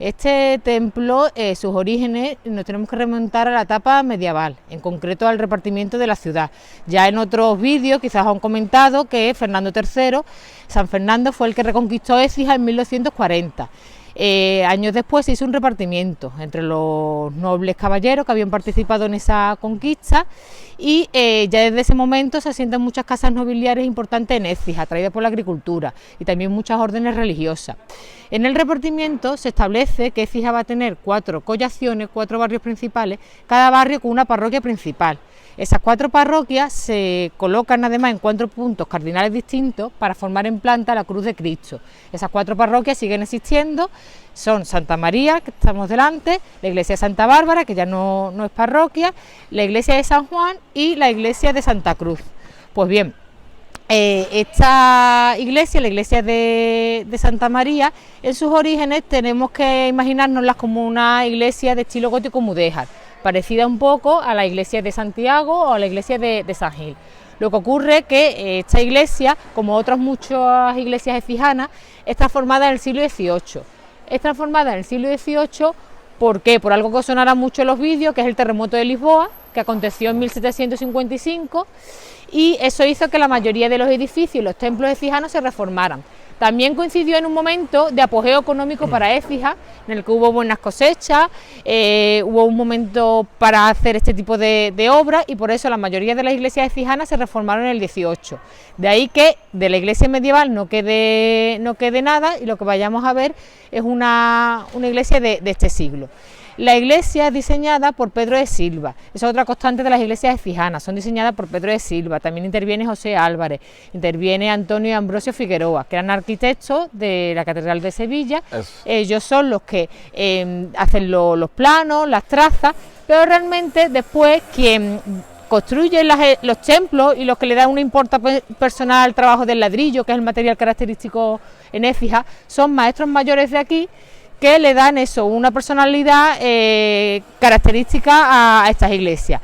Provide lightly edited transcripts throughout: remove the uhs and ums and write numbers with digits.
Este templo, sus orígenes, nos tenemos que remontar a la etapa medieval, en concreto al repartimiento de la ciudad. Ya en otros vídeos quizás han comentado que Fernando III, San Fernando, fue el que reconquistó Écija en 1240. Años después se hizo un repartimiento entre los nobles caballeros que habían participado en esa conquista y ya desde ese momento se asientan muchas casas nobiliarias importantes en Écija, atraídas por la agricultura, y también muchas órdenes religiosas. En el repartimiento se establece que Écija va a tener 4 collaciones, 4 barrios principales, cada barrio con una parroquia principal. Esas 4 parroquias se colocan además en 4 puntos cardinales distintos para formar en planta la cruz de Cristo. Esas 4 parroquias siguen existiendo, son Santa María, que estamos delante, la iglesia de Santa Bárbara, que ya no es parroquia, la iglesia de San Juan y la iglesia de Santa Cruz. Pues bien, esta iglesia, la iglesia de Santa María, en sus orígenes tenemos que imaginárnoslas como una iglesia de estilo gótico mudéjar, parecida un poco a la iglesia de Santiago o a la iglesia de San Gil. Lo que ocurre es que esta iglesia, como otras muchas iglesias écijanas, está formada en el siglo XVIII. Está formada en el siglo XVIII, ¿por qué? Por algo que sonará mucho en los vídeos, que es el terremoto de Lisboa, que aconteció en 1755, y eso hizo que la mayoría de los edificios y los templos écijanos se reformaran. También coincidió en un momento de apogeo económico para Écija, en el que hubo buenas cosechas, hubo un momento para hacer este tipo de obras, y por eso la mayoría de las iglesias écijanas se reformaron en el 18. De ahí que de la iglesia medieval no quede nada, y lo que vayamos a ver es una iglesia de este siglo. La iglesia es diseñada por Pedro de Silva, esa es otra constante de las iglesias écijanas, son diseñadas por Pedro de Silva. También interviene José Álvarez, interviene Antonio y Ambrosio Figueroa, que eran arquitectos de la Catedral de Sevilla. Ellos son los que hacen los planos, las trazas, pero realmente después quien construye los templos y los que le dan una importancia personal al trabajo del ladrillo, que es el material característico en Écija, son maestros mayores de aquí, que le dan eso, una personalidad característica a estas iglesias.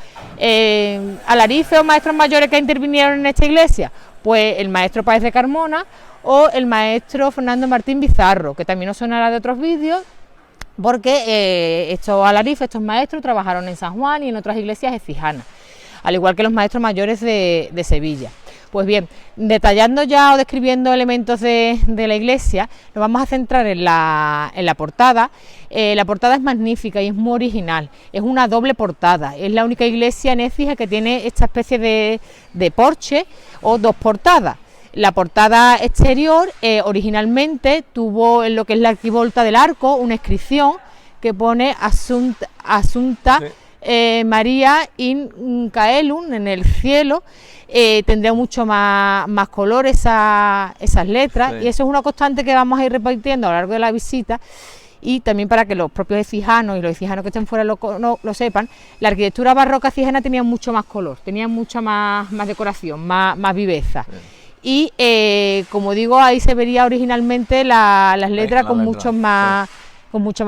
Alarife o maestros mayores que intervinieron en esta iglesia, pues el maestro Páez de Carmona o el maestro Fernando Martín Bizarro, que también os sonará de otros vídeos, porque estos alarifes, estos maestros, trabajaron en San Juan y en otras iglesias écijanas, al igual que los maestros mayores de Sevilla. Pues bien, detallando ya o describiendo elementos de la iglesia, nos vamos a centrar en la portada. La portada es magnífica y es muy original, es una doble portada, es la única iglesia en Écija que tiene esta especie de porche o 2 portadas. La portada exterior originalmente tuvo en lo que es la arquivolta del arco una inscripción que pone Asunta sí. María in Caelum, en el cielo. Tendría mucho más color esas letras, sí. Y eso es una constante que vamos a ir repitiendo a lo largo de la visita, y también para que los propios écijanos y los écijanos que estén fuera lo sepan, la arquitectura barroca écijana tenía mucho más color, tenía mucha más decoración, más viveza. Sí. Y como digo, ahí se vería originalmente las letras con mucho más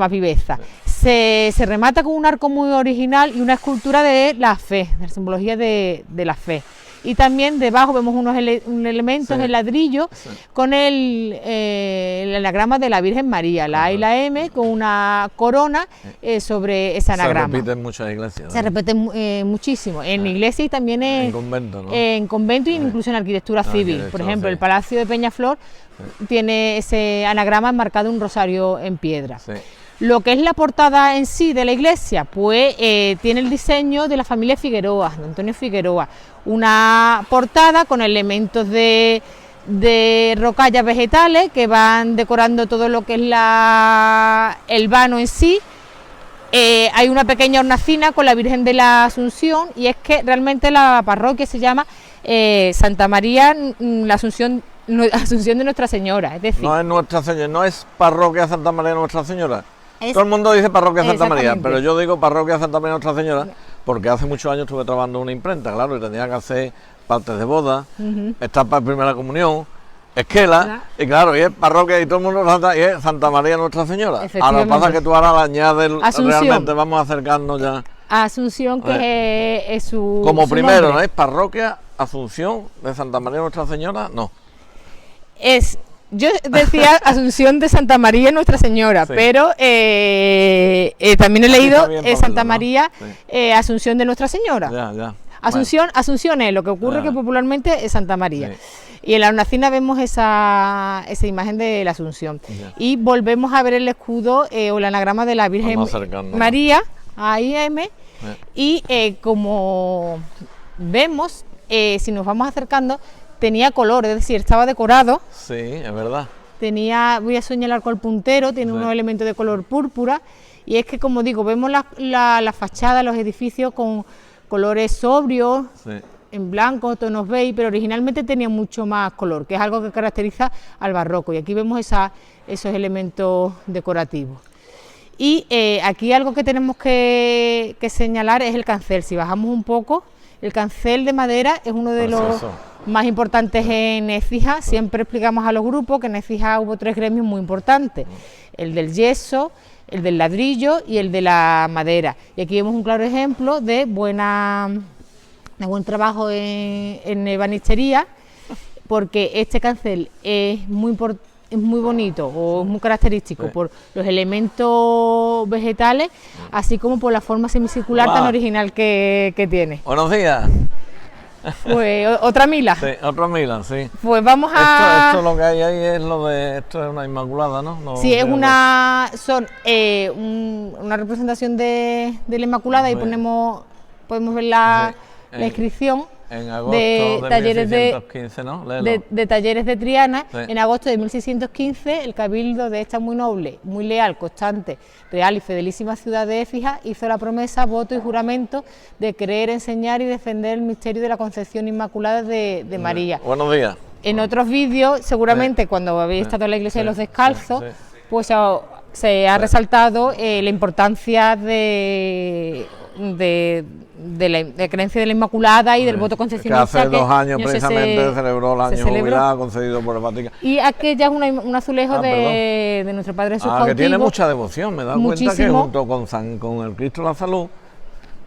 viveza. Sí. Se remata con un arco muy original y una escultura de la fe, de la simbología de la fe. Y también debajo vemos unos elementos sí. en ladrillo sí. con el anagrama de la Virgen María, la A y la M, con una corona sobre ese anagrama. Se repite en muchas iglesias. Se repite muchísimo, en iglesia y también en convento, ¿no? En convento e incluso en arquitectura civil. Por ejemplo, sí. el Palacio de Peñaflor tiene ese anagrama enmarcado en un rosario en piedra. Sí. Lo que es la portada en sí de la iglesia, pues tiene el diseño de la familia Figueroa, de Antonio Figueroa, una portada con elementos de rocallas vegetales que van decorando todo lo que es el vano en sí. Hay una pequeña hornacina con la Virgen de la Asunción, y es que realmente la parroquia se llama Santa María, la Asunción de Nuestra Señora, es decir... No es Nuestra Señora, no es parroquia Santa María Nuestra Señora. Todo el mundo dice parroquia Santa María, pero yo digo parroquia Santa María Nuestra Señora porque hace muchos años estuve trabajando en una imprenta, claro, y tenía que hacer partes de boda, estampas de primera comunión, esquela, y claro, y es parroquia y todo el mundo y es Santa María Nuestra Señora. Ahora lo que pasa es que tú ahora le añades realmente, vamos a acercarnos ya. Asunción, que es su como su primero, nombre. ¿no es parroquia Asunción de Santa María Nuestra Señora? No. Es Yo decía Asunción de Santa María Nuestra Señora, sí. Pero también he leído Santa María, sí. Asunción de Nuestra Señora. Ya. Asunción, bueno. Asunción es lo que ocurre que popularmente es Santa María. Sí. Y en la hornacina vemos esa imagen de la Asunción. Ya. Y volvemos a ver el escudo o el anagrama de la Virgen María, AIM, y como vemos, si nos vamos acercando, tenía color, es decir, estaba decorado. Sí, es verdad. Voy a señalar con el puntero, tiene unos elementos de color púrpura, y es que, como digo, vemos la fachada, los edificios con colores sobrios, sí. En blanco, tonos beige, pero originalmente tenía mucho más color, que es algo que caracteriza al barroco, y aquí vemos esos elementos decorativos. Y aquí algo que tenemos que señalar es el cancel. Si bajamos un poco, el cancel de madera es uno de los más importantes en Écija. Siempre explicamos a los grupos que en Écija hubo 3 gremios muy importantes: el del yeso, el del ladrillo y el de la madera. Y aquí vemos un claro ejemplo de buen trabajo en ebanistería, porque este cancel es muy bonito o es muy característico, sí. Por los elementos vegetales, así como por la forma semicircular tan original que tiene. Buenos días. Pues otra mila. Sí, otra mila, sí. Pues vamos a... Esto lo que hay ahí es esto es una inmaculada, ¿no? Sí, es una representación de la Inmaculada, sí. Y podemos ver la inscripción. En agosto de talleres 1615, ¿no? de talleres de Triana, sí. En agosto de 1615, el cabildo de esta muy noble, muy leal, constante, real y fidelísima ciudad de Écija hizo la promesa, voto y juramento de creer, enseñar y defender el misterio de la Concepción Inmaculada de María. Buenos días. En otros vídeos, seguramente, cuando habéis estado en la iglesia de los Descalzos, pues se ha resaltado la importancia de la creencia de la Inmaculada y del voto concepcionista. Que hace 2 años precisamente se celebró el año jubilar concedido por el Vaticano. Y aquella es un azulejo de nuestro Padre Jesús cautivo. Que tiene mucha devoción, me he dado cuenta que junto con el Cristo de la Salud,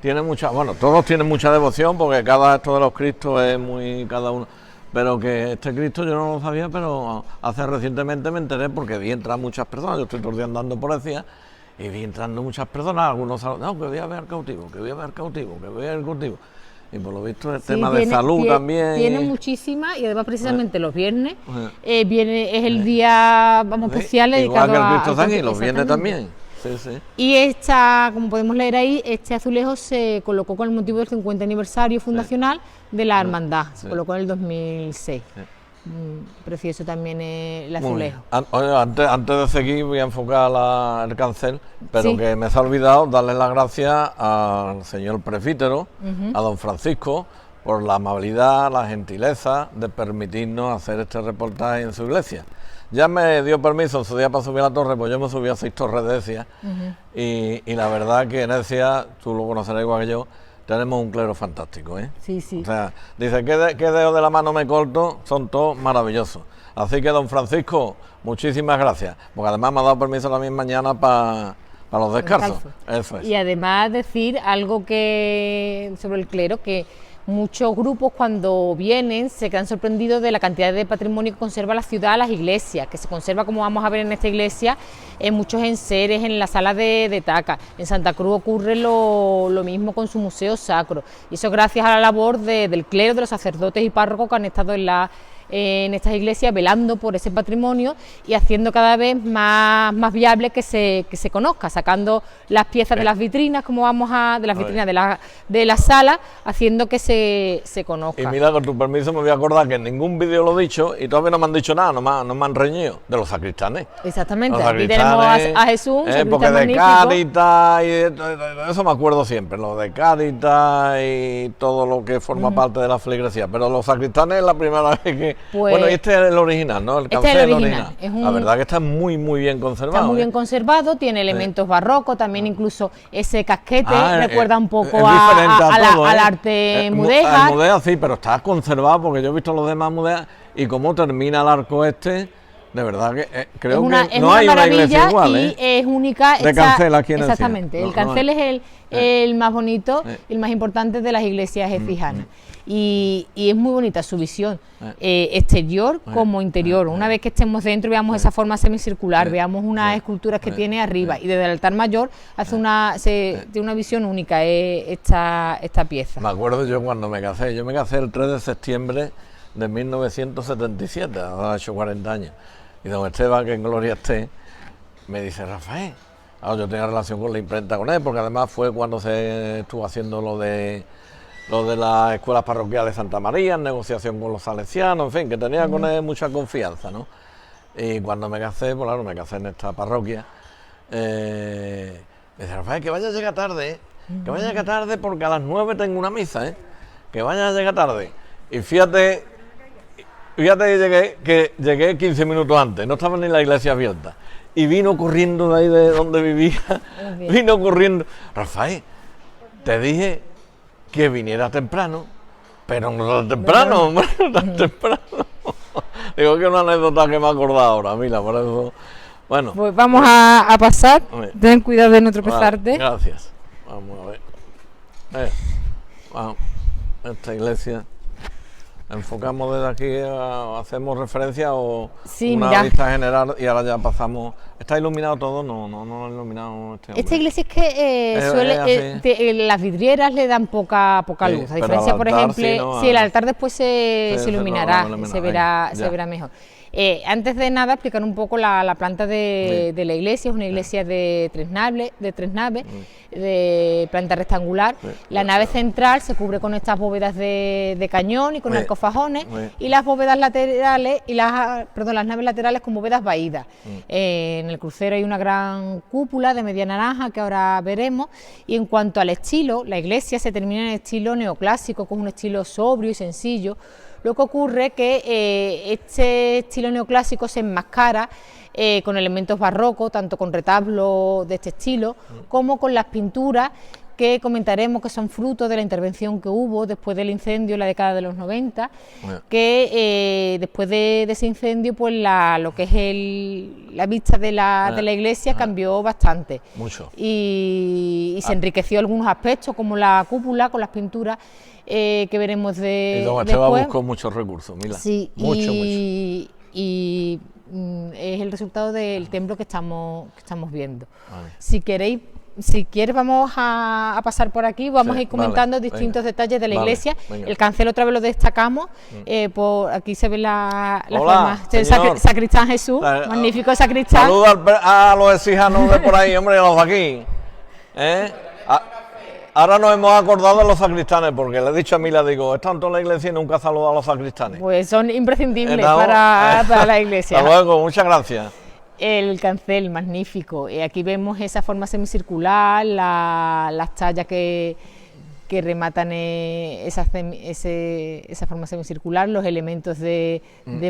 tiene mucha, bueno, todos tienen mucha devoción porque cada esto de los Cristos es muy, cada uno, pero que este Cristo yo no lo sabía, pero hace recientemente me enteré porque vi entrar muchas personas, yo estoy todo el día andando por Écija, y vi entrando muchas personas, algunos no, que voy a ver al cautivo, que voy a ver al cautivo, que voy a ver al cautivo. Y por lo visto el tema de salud también. Tiene muchísimas, y además precisamente los viernes es el día, especial dedicado igual que el Cristo San y los viernes también. Sí. Y como podemos leer ahí, este azulejo se colocó con el motivo del 50 aniversario fundacional de la hermandad, se colocó en el 2006. Precioso también el azulejo. Antes de seguir voy a enfocar el cancel, pero que me se ha olvidado darle las gracias al señor prefítero, a don Francisco, por la amabilidad, la gentileza de permitirnos hacer este reportaje en su iglesia. Ya me dio permiso en su día para subir a la torre, pues yo me subí a 6 torres de Écija, y la verdad que en Écija, tú lo conocerás igual que yo, tenemos un clero fantástico, ¿eh? Sí. O sea, dice, ¿qué dedo de la mano me corto? Son todos maravillosos. Así que, don Francisco, muchísimas gracias, porque además me ha dado permiso la misma mañana para los descalzos. Eso es. Y además decir algo sobre el clero, que muchos grupos cuando vienen se quedan sorprendidos de la cantidad de patrimonio que conserva la ciudad, las iglesias, que se conserva, como vamos a ver en esta iglesia, en muchos enseres, en la sala de Taca. En Santa Cruz ocurre lo mismo con su museo sacro, y eso gracias a la labor del clero, de los sacerdotes y párrocos que han estado en estas iglesias velando por ese patrimonio y haciendo cada vez más viable que se conozca, sacando las piezas de las vitrinas, de la sala, haciendo que se conozca. Y mira, con tu permiso me voy a acordar que en ningún vídeo lo he dicho y todavía no me han dicho nada, no me han reñido, de los sacristanes. Exactamente, aquí tenemos a Jesús, un porque de magnífico. Cáritas y de eso me acuerdo siempre, lo de Cáritas y todo lo que forma parte de la feligresía, pero los sacristanes es la primera vez que... Bueno, y este es el original, ¿no? El cancel es el original. La verdad que está muy bien conservado. Está muy bien conservado, tiene elementos barrocos, también incluso ese casquete recuerda un poco al arte mudéjar. Al mudéjar sí, pero está conservado porque yo he visto los demás mudéjar y cómo termina el arco De verdad que creo es que no una hay una iglesia igual, y es única. De Cancel aquí en el exactamente, Cija. el Cancel es el más bonito y el más importante de las iglesias efijanas. Y es muy bonita su visión, exterior como interior. Una vez que estemos dentro veamos esa forma semicircular, veamos unas esculturas que tiene arriba y desde el altar mayor hace tiene una visión única esta pieza. Me acuerdo yo cuando me casé, yo me casé el 3 de septiembre de 1977, ha hecho 40 años. Y don Esteban, que en gloria esté, me dice, Rafael, yo tenía relación con la imprenta con él, porque además fue cuando se estuvo haciendo lo de las escuelas parroquiales de Santa María, en negociación con los salesianos, en fin, que tenía con él mucha confianza, ¿no? Y cuando me casé, pues claro, me casé en esta parroquia, me dice, Rafael, que vaya a llegar tarde, que vaya a llegar tarde porque a las 9 tengo una misa, que vaya a llegar tarde. Y fíjate que llegué 15 minutos antes, no estaba ni la iglesia abierta. Y vino corriendo de ahí de donde vivía, vino corriendo. Rafael, te dije que viniera temprano, pero no tan temprano, hombre, no tan temprano. Digo que es una anécdota que me he acordado ahora, mira, por eso. Bueno. Pues vamos a pasar, ten cuidado de no tropezarte. Gracias. Vamos a ver. Vamos, esta iglesia. Enfocamos desde aquí, hacemos referencia o una vista general y ahora ya pasamos. ¿Está iluminado todo? No iluminado este hombre. Esta iglesia es que las vidrieras le dan poca luz. A diferencia, por ejemplo, el altar después se iluminará, se verá mejor. Antes de nada, explicar un poco la planta de la iglesia. Es una iglesia de tres naves, de planta rectangular. La nave central se cubre con estas bóvedas de cañón y con arcofajones, y las bóvedas laterales las naves laterales con bóvedas vaídas. En el crucero hay una gran cúpula de media naranja que ahora veremos. Y en cuanto al estilo, la iglesia se termina en el estilo neoclásico, con un estilo sobrio y sencillo. Lo que ocurre es que este estilo neoclásico se enmascara con elementos barrocos, tanto con retablos de este estilo, como con las pinturas que comentaremos que son fruto de la intervención que hubo después del incendio en la década de los 90, que después de ese incendio, pues lo que es la vista de la iglesia cambió bastante. Mucho. Y se enriqueció algunos aspectos, como la cúpula, con las pinturas que veremos y don Esteban buscó muchos recursos, mira. Sí, mucho. Y es el resultado del templo que estamos viendo. Vale. Si quieres vamos a pasar por aquí, vamos a ir comentando distintos detalles de la iglesia. El cancel otra vez lo destacamos, por aquí se ve la forma. Sacristán Jesús, magnífico sacristán. Saluda a los exijanos de por ahí, hombre, y a los de aquí. Ahora nos hemos acordado de los sacristanes, porque le he dicho a Mila, digo, es tanto la iglesia y nunca he saludado a los sacristanes. Pues son imprescindibles para la iglesia. Hasta luego, muchas gracias. El cancel, magnífico. Aquí vemos esa forma semicircular, las tallas que rematan esa forma semicircular, los elementos de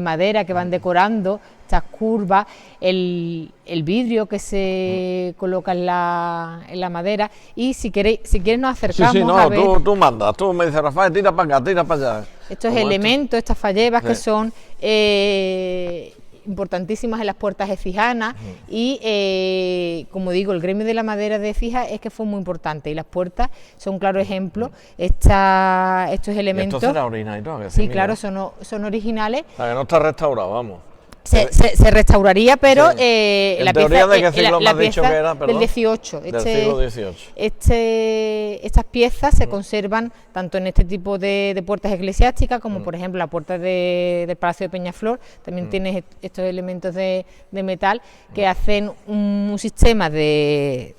madera que van decorando estas curvas, el vidrio que se coloca en la madera. Y si quieres nos acercamos a ver. Tú mandas, tú me dices, Rafael, tira para acá, tira para allá. Estos elementos, estas fallebas que son importantísimas en las puertas efijanas y como digo, el gremio de la madera de Écija es que fue muy importante y las puertas son un claro ejemplo. Estos elementos. ¿Esto será original? Sí, claro, son originales. O sea, que no está restaurado, vamos. Se restauraría, pero la pieza ¿de qué siglo me has dicho que era? Del 18. Del siglo XVIII. Estas piezas se conservan tanto en este tipo de puertas eclesiásticas como por ejemplo la puerta del Palacio de Peñaflor. También tienes estos elementos de metal que hacen un sistema de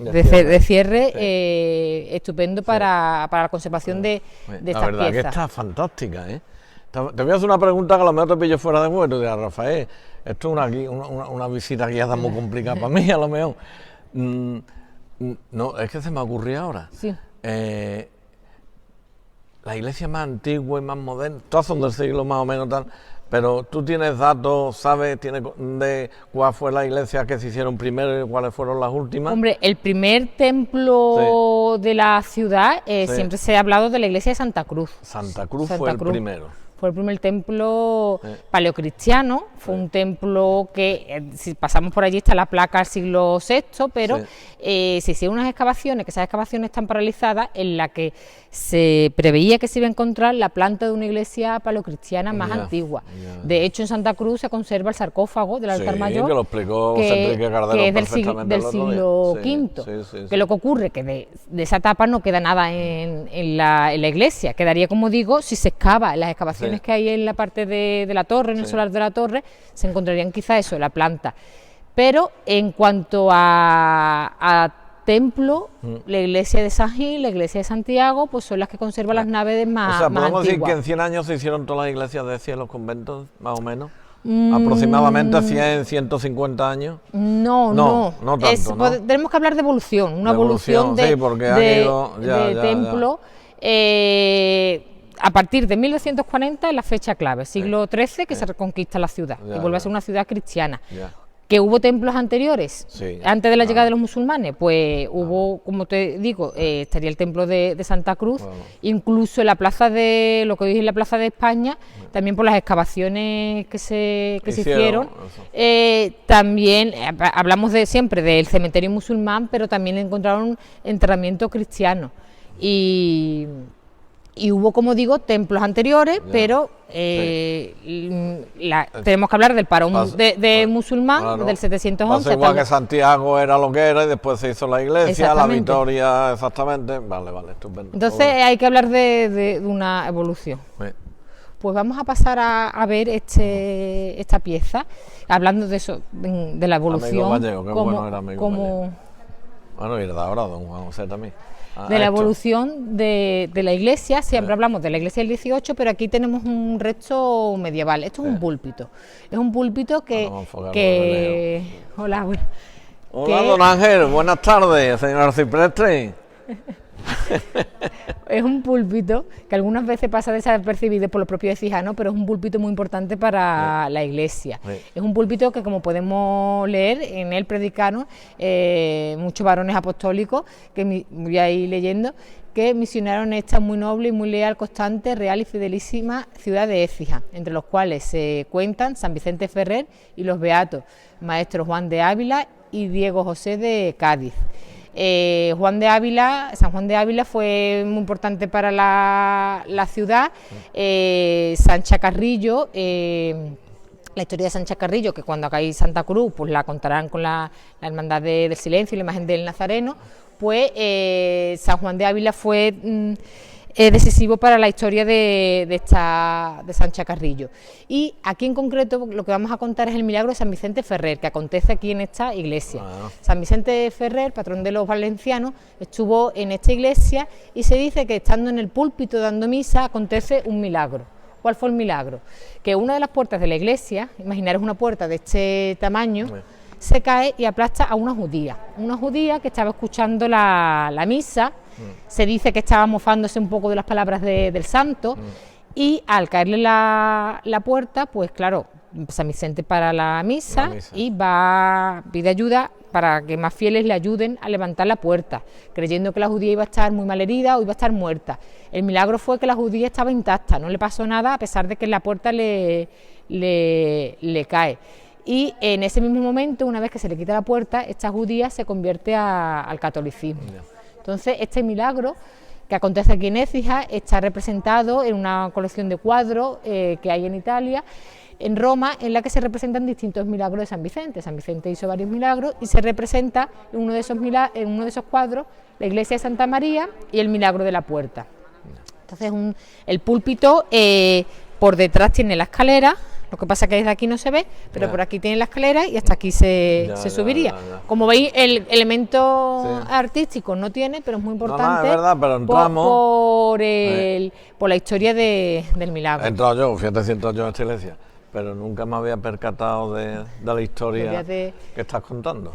cierre estupendo para la conservación de estas piezas. La verdad que está fantástica, ¿eh? Te voy a hacer una pregunta que a lo mejor te pillo fuera de juego. Te dirás, Rafael, esto es una visita guiada muy complicada para mí, a lo mejor. No, es que se me ocurrió ahora. Sí. La iglesia más antigua y más moderna, todas son del siglo más o menos tal, pero tú tienes datos, ¿sabes? De cuál fue la iglesia que se hicieron primero y cuáles fueron las últimas. Hombre, el primer templo de la ciudad, siempre se ha hablado de la iglesia de Santa Cruz. Santa Cruz fue el primero. fue el primer templo paleocristiano, fue un templo que, si pasamos por allí está la placa del siglo VI, pero se hicieron unas excavaciones, que esas excavaciones están paralizadas, en la que se preveía que se iba a encontrar la planta de una iglesia paleocristiana más antigua. De hecho, en Santa Cruz se conserva el sarcófago del altar mayor, que lo explicó Enrique Cardero, que es del siglo V, que lo que ocurre que de esa etapa no queda nada en la iglesia, quedaría, como digo, si se excava, en las excavaciones que hay en la parte de la torre, en el solar de la torre, se encontrarían quizá eso, la planta. Pero en cuanto a templo, la iglesia de San Gil, la iglesia de Santiago, pues son las que conservan las naves más antiguas. ¿Podemos decir que en 100 años se hicieron todas las iglesias de cielo, los conventos, más o menos? ¿Aproximadamente 100, 150 años? No tanto, ¿no? Tenemos que hablar de evolución, una evolución de templo. A partir de 1240 es la fecha clave, siglo XIII, que se reconquista la ciudad y vuelve a ser una ciudad cristiana. ¿Que hubo templos anteriores, antes de la llegada de los musulmanes? Pues hubo, como te digo, estaría el templo de Santa Cruz, incluso en la plaza de, lo que hoy es la plaza de España, también por las excavaciones que se hicieron, también hablamos siempre del cementerio musulmán, pero también encontraron enterramientos cristianos, y hubo, como digo, templos anteriores, pero tenemos que hablar del parón de musulmán, del 711. Pasa igual que Santiago era lo que era y después se hizo la iglesia, la Victoria, exactamente. Vale, estupendo. Entonces hay que hablar de una evolución. Pues vamos a pasar a ver esta pieza, hablando de eso, de la evolución. Amigo Gallego, qué bueno era Amigo Gallego. Bueno, y de ahora don Juan José también. De la evolución de la iglesia, siempre hablamos de la iglesia del 18, pero aquí tenemos un resto medieval. Esto es un púlpito. Es un púlpito Hola, don Ángel, buenas tardes, señor arcipreste. Es un púlpito que algunas veces pasa desapercibido por los propios efijanos, pero es un púlpito muy importante para la iglesia. Es un púlpito que, como podemos leer, en él predicaron muchos varones apostólicos, que voy a ir leyendo, que misionaron esta muy noble y muy leal, constante, real y fidelísima ciudad de Écija, entre los cuales se cuentan San Vicente Ferrer y los beatos maestros Juan de Ávila y Diego José de Cádiz. San Juan de Ávila fue muy importante para la ciudad. Sancha Carrillo, la historia de Sancha Carrillo, que cuando acá hay Santa Cruz, pues la contarán con la Hermandad del Silencio y la imagen del Nazareno, pues San Juan de Ávila fue decisivo para la historia de Sancha Carrillo. Y aquí en concreto lo que vamos a contar es el milagro de San Vicente Ferrer, que acontece aquí en esta iglesia. San Vicente Ferrer, patrón de los valencianos, estuvo en esta iglesia y se dice que estando en el púlpito dando misa acontece un milagro. ¿Cuál fue el milagro? Que una de las puertas de la iglesia, imaginaros una puerta de este tamaño, se cae y aplasta a una judía que estaba escuchando la misa. Se dice que estaba mofándose un poco de las palabras del santo, y al caerle la puerta, pues claro, San Vicente para la misa y pide ayuda para que más fieles le ayuden a levantar la puerta, creyendo que la judía iba a estar muy mal herida o iba a estar muerta. El milagro fue que la judía estaba intacta, no le pasó nada a pesar de que la puerta le cae. Y en ese mismo momento, una vez que se le quita la puerta, esta judía se convierte al catolicismo. Entonces, este milagro que acontece aquí en Écija está representado en una colección de cuadros que hay en Italia, en Roma, en la que se representan distintos milagros de San Vicente. San Vicente hizo varios milagros y se representa en uno de esos cuadros la iglesia de Santa María y el milagro de la puerta. Entonces, el púlpito por detrás tiene la escalera. Lo que pasa es que desde aquí no se ve, pero por aquí tiene la escalera y hasta aquí se subiría. Como veis, el elemento artístico no tiene, pero es muy importante. Es verdad, pero entramos por la historia del milagro. He entrado yo, fíjate si he entrado yo en esta iglesia, pero nunca me había percatado de la historia que estás contando.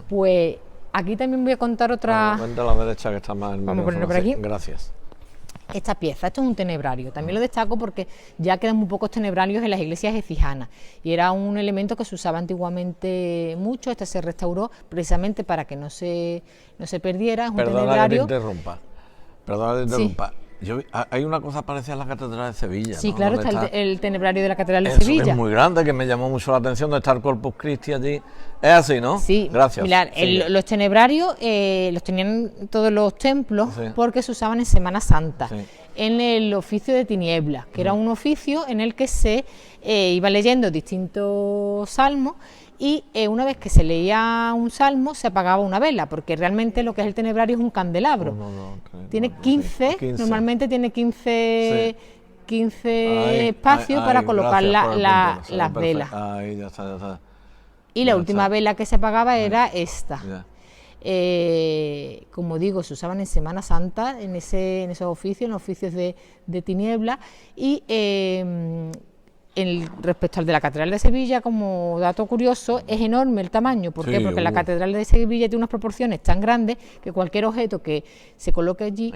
Pues aquí también voy a contar otra. Vente a la derecha, que está más. Vamos a ponerlo por aquí. Gracias. Esta pieza, esto es un tenebrario, también lo destaco porque ya quedan muy pocos tenebrarios en las iglesias efijanas y era un elemento que se usaba antiguamente mucho. Este se restauró precisamente para que no se perdiera. Es un tenebrario. Perdona que te interrumpa. Hay una cosa parecida a la Catedral de Sevilla. Sí, ¿no? claro, está el tenebrario de la Catedral de Eso, Sevilla. es muy grande, que me llamó mucho la atención de estar Corpus Christi allí. Es así, ¿no? Sí, gracias. Mirad, los tenebrarios los tenían todos los templos porque se usaban en Semana Santa, en el oficio de tinieblas, que era un oficio en el que se iba leyendo distintos salmos. Y una vez que se leía un salmo, se apagaba una vela, porque realmente lo que es el tenebrario es un candelabro. Tiene 15, normalmente tiene 15 espacios para colocar las velas. Ahí ya está. Y la última vela que se apagaba era esta. Como digo, se usaban en Semana Santa, en esos oficios, en los oficios de tinieblas, y respecto al de la Catedral de Sevilla, como dato curioso, es enorme el tamaño. ¿Por qué? Porque la Catedral de Sevilla tiene unas proporciones tan grandes que cualquier objeto que se coloque allí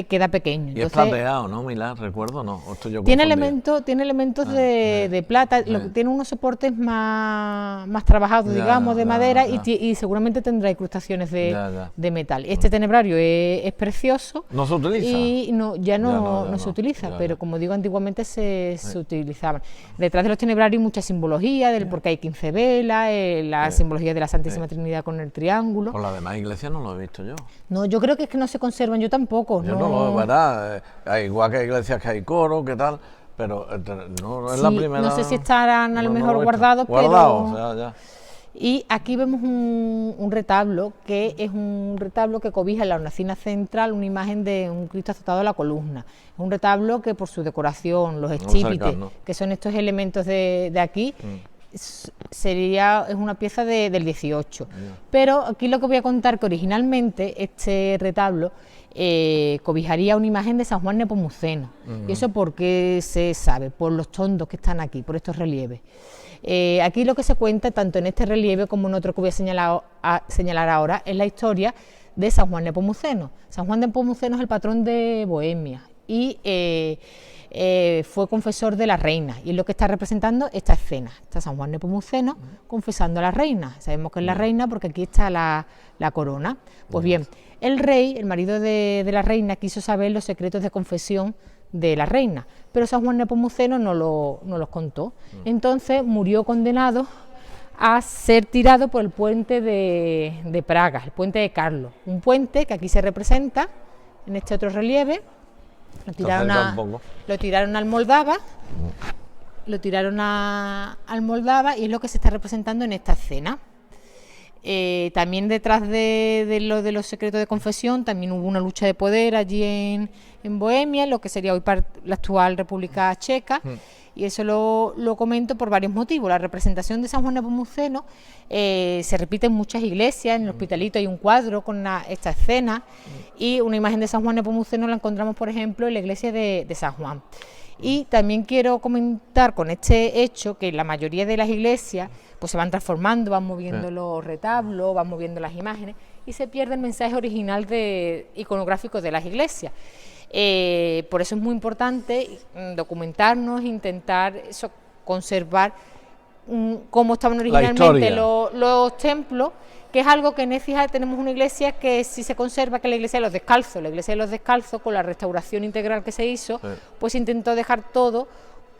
queda pequeño. Y entonces, es plateado, ¿no, Milán? ¿Recuerdo? No, tiene elementos de plata, tiene unos soportes más trabajados, digamos, de madera, y seguramente tendrá incrustaciones de metal. Este tenebrario es precioso. ¿No se utiliza? Y ya no se utiliza, pero como digo, antiguamente se utilizaban. Detrás de los tenebrarios hay mucha simbología, porque hay 15 velas, la simbología de la Santísima Trinidad con el triángulo. Por la demás iglesia no lo he visto yo. No, yo creo que es que no se conservan, yo tampoco. Yo no, ¿verdad? Igual que hay iglesias que hay coro, ¿qué tal? Pero no es la primera. No sé si estarán a lo mejor guardados, pero... ya. Y aquí vemos un retablo, que es un retablo que cobija en la hornacina central una imagen de un Cristo azotado a la columna. Es un retablo que por su decoración, los estípites, que son estos elementos de aquí, es una pieza del 18. Pero aquí lo que voy a contar, que originalmente este retablo cobijaría una imagen de San Juan Nepomuceno. ¿Y eso por qué se sabe? Por los tondos que están aquí, por estos relieves. Aquí lo que se cuenta, tanto en este relieve como en otro que voy a señalar ahora, es la historia de San Juan Nepomuceno. San Juan Nepomuceno es el patrón de Bohemia y fue confesor de la reina, y es lo que está representando esta escena. Está San Juan Nepomuceno confesando a la reina. Sabemos que es la reina porque aquí está la corona. Pues bien, el rey, el marido de la reina, quiso saber los secretos de confesión de la reina, pero San Juan Nepomuceno no los contó. Entonces murió condenado a ser tirado por el puente de Praga, el puente de Carlos, un puente que aquí se representa en este otro relieve. Lo tiraron al Moldava, y es lo que se está representando en esta escena. También detrás de los secretos de confesión también hubo una lucha de poder allí en Bohemia, lo que sería hoy la actual República Checa, y eso lo comento por varios motivos. La representación de San Juan Nepomuceno se repite en muchas iglesias. En el Hospitalito hay un cuadro con esta escena, y una imagen de San Juan Nepomuceno la encontramos, por ejemplo, en la iglesia de San Juan. Y también quiero comentar con este hecho que la mayoría de las iglesias pues se van transformando, van moviendo los retablos, van moviendo las imágenes, y se pierde el mensaje original iconográfico de las iglesias. Por eso es muy importante documentarnos, intentar conservar cómo estaban originalmente los templos, que es algo que en Écija tenemos una iglesia que sí se conserva, que es la iglesia de los Descalzos. La iglesia de los Descalzos, con la restauración integral que se hizo, pues intentó dejar todo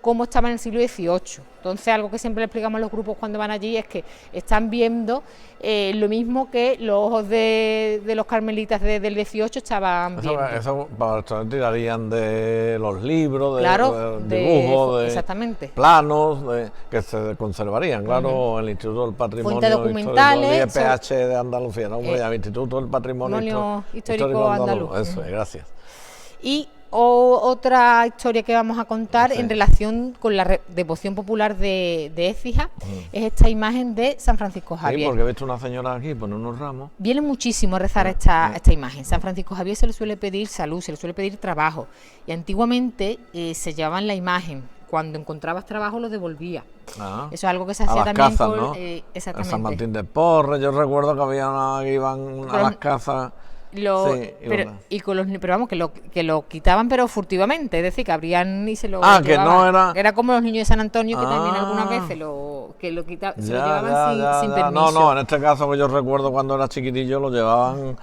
como estaba en el siglo XVIII. Entonces, algo que siempre le explicamos a los grupos cuando van allí es que están viendo lo mismo que los ojos de los carmelitas del XVIII estaban viendo. Eso tirarían de los libros, de dibujos, exactamente, planos, que se conservarían, claro, el Instituto del Patrimonio fuentes documentales, Histórico, el IPH de Andalucía, ¿no? El Instituto del Patrimonio Histórico Andaluz. Eso, gracias. Y otra historia que vamos a contar en relación con la devoción popular de Écija es esta imagen de San Francisco Javier. Sí, porque he visto una señora aquí poner unos ramos. Viene muchísimo a rezar esta imagen. San Francisco Javier se le suele pedir salud, se le suele pedir trabajo, y antiguamente se llevaban la imagen. Cuando encontrabas trabajo lo devolvía. Eso es algo que se hacía también casas, ¿no? Exactamente. San Martín de Porres, yo recuerdo que había que iban a las casas pero vamos, que lo quitaban pero furtivamente, es decir, que abrían y se lo llevaban. Que no era... Era como los niños de San Antonio, que también algunas veces se lo llevaban sin permiso. No, en este caso que yo recuerdo cuando era chiquitillo lo llevaban,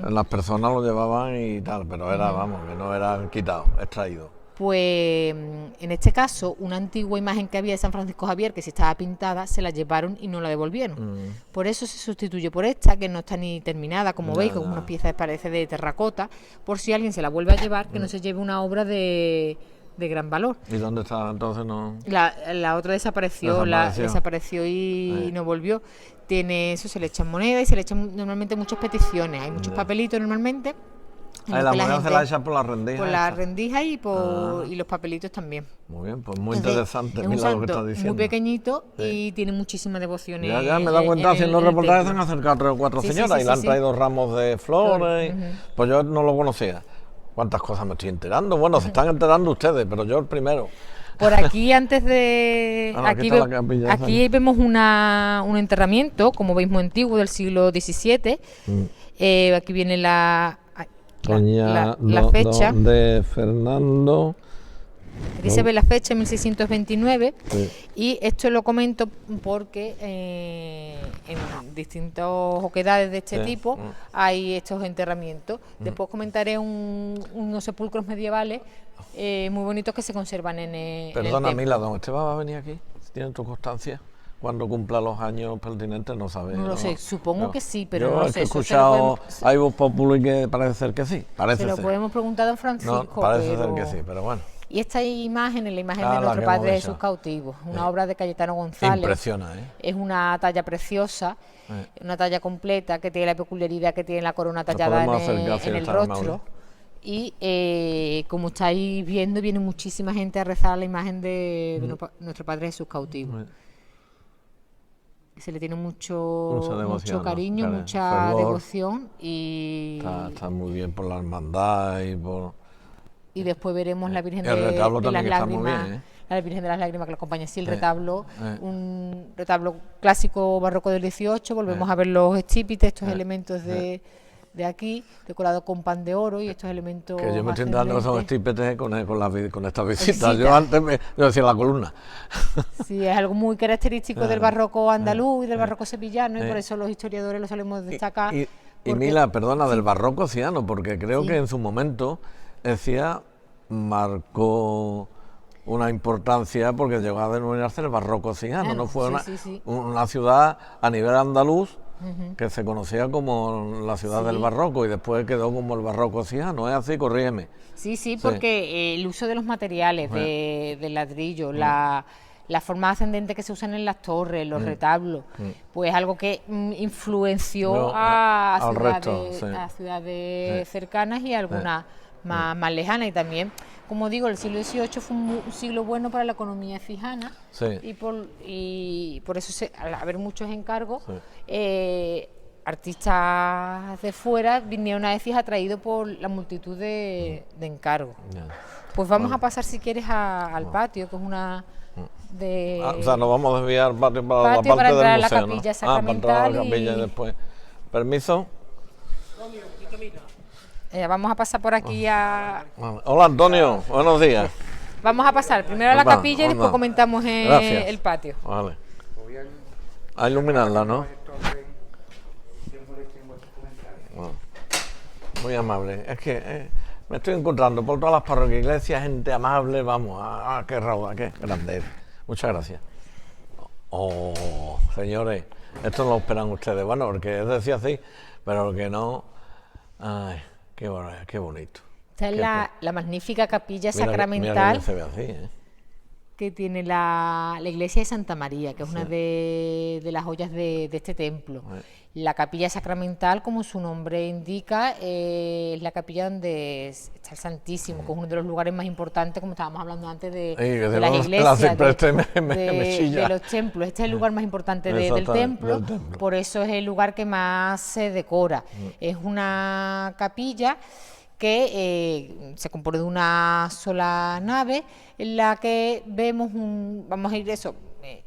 las personas lo llevaban y tal, pero era, vamos, que no era quitado, extraído. Pues en este caso, una antigua imagen que había de San Francisco Javier, que si estaba pintada, se la llevaron y no la devolvieron. Por eso se sustituye por esta, que no está ni terminada, como veis, con unas piezas parece de terracota, por si alguien se la vuelve a llevar, que no se lleve una obra de gran valor. ¿Y dónde está entonces? No... La otra desapareció y no volvió. Tiene eso, se le echan monedas y se le echan normalmente muchas peticiones. Hay muchos papelitos normalmente. La moneda se la echan por la rendija. Por la rendija y los papelitos también. Muy bien, pues muy interesante. Es un santo muy pequeñito y tiene muchísimas devociones. Ya me he dado cuenta, haciendo reportajes se han acercado 3 o 4 señoras y le han traído ramos de flores. Pues yo no lo conocía. ¿Cuántas cosas me estoy enterando? Bueno, se están enterando ustedes, pero yo el primero. Por aquí, antes de... aquí vemos un enterramiento, como veis, muy antiguo, del siglo XVII. Aquí viene la fecha de Fernando. Aquí se ve la fecha, 1629, y esto lo comento porque en distintas oquedades de este tipo hay estos enterramientos. Después comentaré unos sepulcros medievales muy bonitos que se conservan en el Perdona, Mila, ¿don Esteban va a venir aquí? ¿Tiene tu constancia? Cuando cumpla los años pertinentes, no sabe. No lo sé, supongo que sí, pero yo no lo sé. He escuchado, hay voz popular que parece ser que sí. Se lo podemos preguntar a don Francisco. No, parece ser que sí, pero bueno. Y esta imagen es la imagen de nuestro Padre Jesús cautivo, una obra de Cayetano González. Impresiona, Es una talla preciosa, una talla completa que tiene la peculiaridad que tiene la corona tallada en el rostro. Y como estáis viendo, viene muchísima gente a rezar a la imagen de nuestro Padre Jesús cautivo. Se le tiene mucho cariño, mucha devoción y... Está muy bien por la hermandad y después veremos la Virgen de las Lágrimas, la Virgen de las Lágrimas que la acompaña. Sí, el retablo, un retablo clásico barroco del 18, volvemos a ver los estípites, estos elementos de aquí, decorado con pan de oro y estos elementos... Que yo me estoy dando son estípites con estas visitas. Yo antes yo decía la columna. Sí, es algo muy característico del barroco andaluz y del barroco sevillano y por eso los historiadores lo solemos destacar. Y Mila, perdona, del barroco ciano, porque creo que en su momento decía marcó una importancia porque llegó a denominarse el barroco ciano, no fue una ciudad a nivel andaluz que se conocía como la ciudad del barroco y después quedó como el barroco ciano, ¿es así? Corrígeme. Sí, porque el uso de los materiales, del ladrillo, la forma ascendente que se usan en las torres, los retablos, pues algo que influenció a ciudades cercanas y algunas más lejanas. Y también, como digo, el siglo XVIII fue un siglo bueno para la economía fijana y por eso al haber muchos encargos, artistas de fuera vinieron a Écija atraídos por la multitud de encargos. Pues vamos a pasar, si quieres, al patio, que es una... o sea, nos vamos a desviar para la parte para entrar del a la museo, capilla sacramental. Para entrar a la capilla y después. ¿Permiso? Vamos a pasar por aquí a... Hola, Antonio, buenos días. Vamos a pasar primero a la capilla y después comentamos el patio. Vale. A iluminarla, ¿no? Muy amable. Es que me estoy encontrando por todas las parroquias, iglesias, gente amable, vamos, qué rauda, qué grandeza. Muchas gracias. Oh, señores, esto no lo esperan ustedes. Bueno, porque es decir así, pero lo que no... Ay, qué bonito. Esta es la magnífica capilla sacramental. Mira que se ve así, que tiene la iglesia de Santa María, que es una de las joyas de este templo. La capilla sacramental, como su nombre indica, es la capilla donde está el Santísimo, que es uno de los lugares más importantes, como estábamos hablando antes, de las iglesias, de los templos. Este es el lugar más importante del templo, por eso es el lugar que más se decora. Es una capilla que se compone de una sola nave, en la que vemos vamos a ir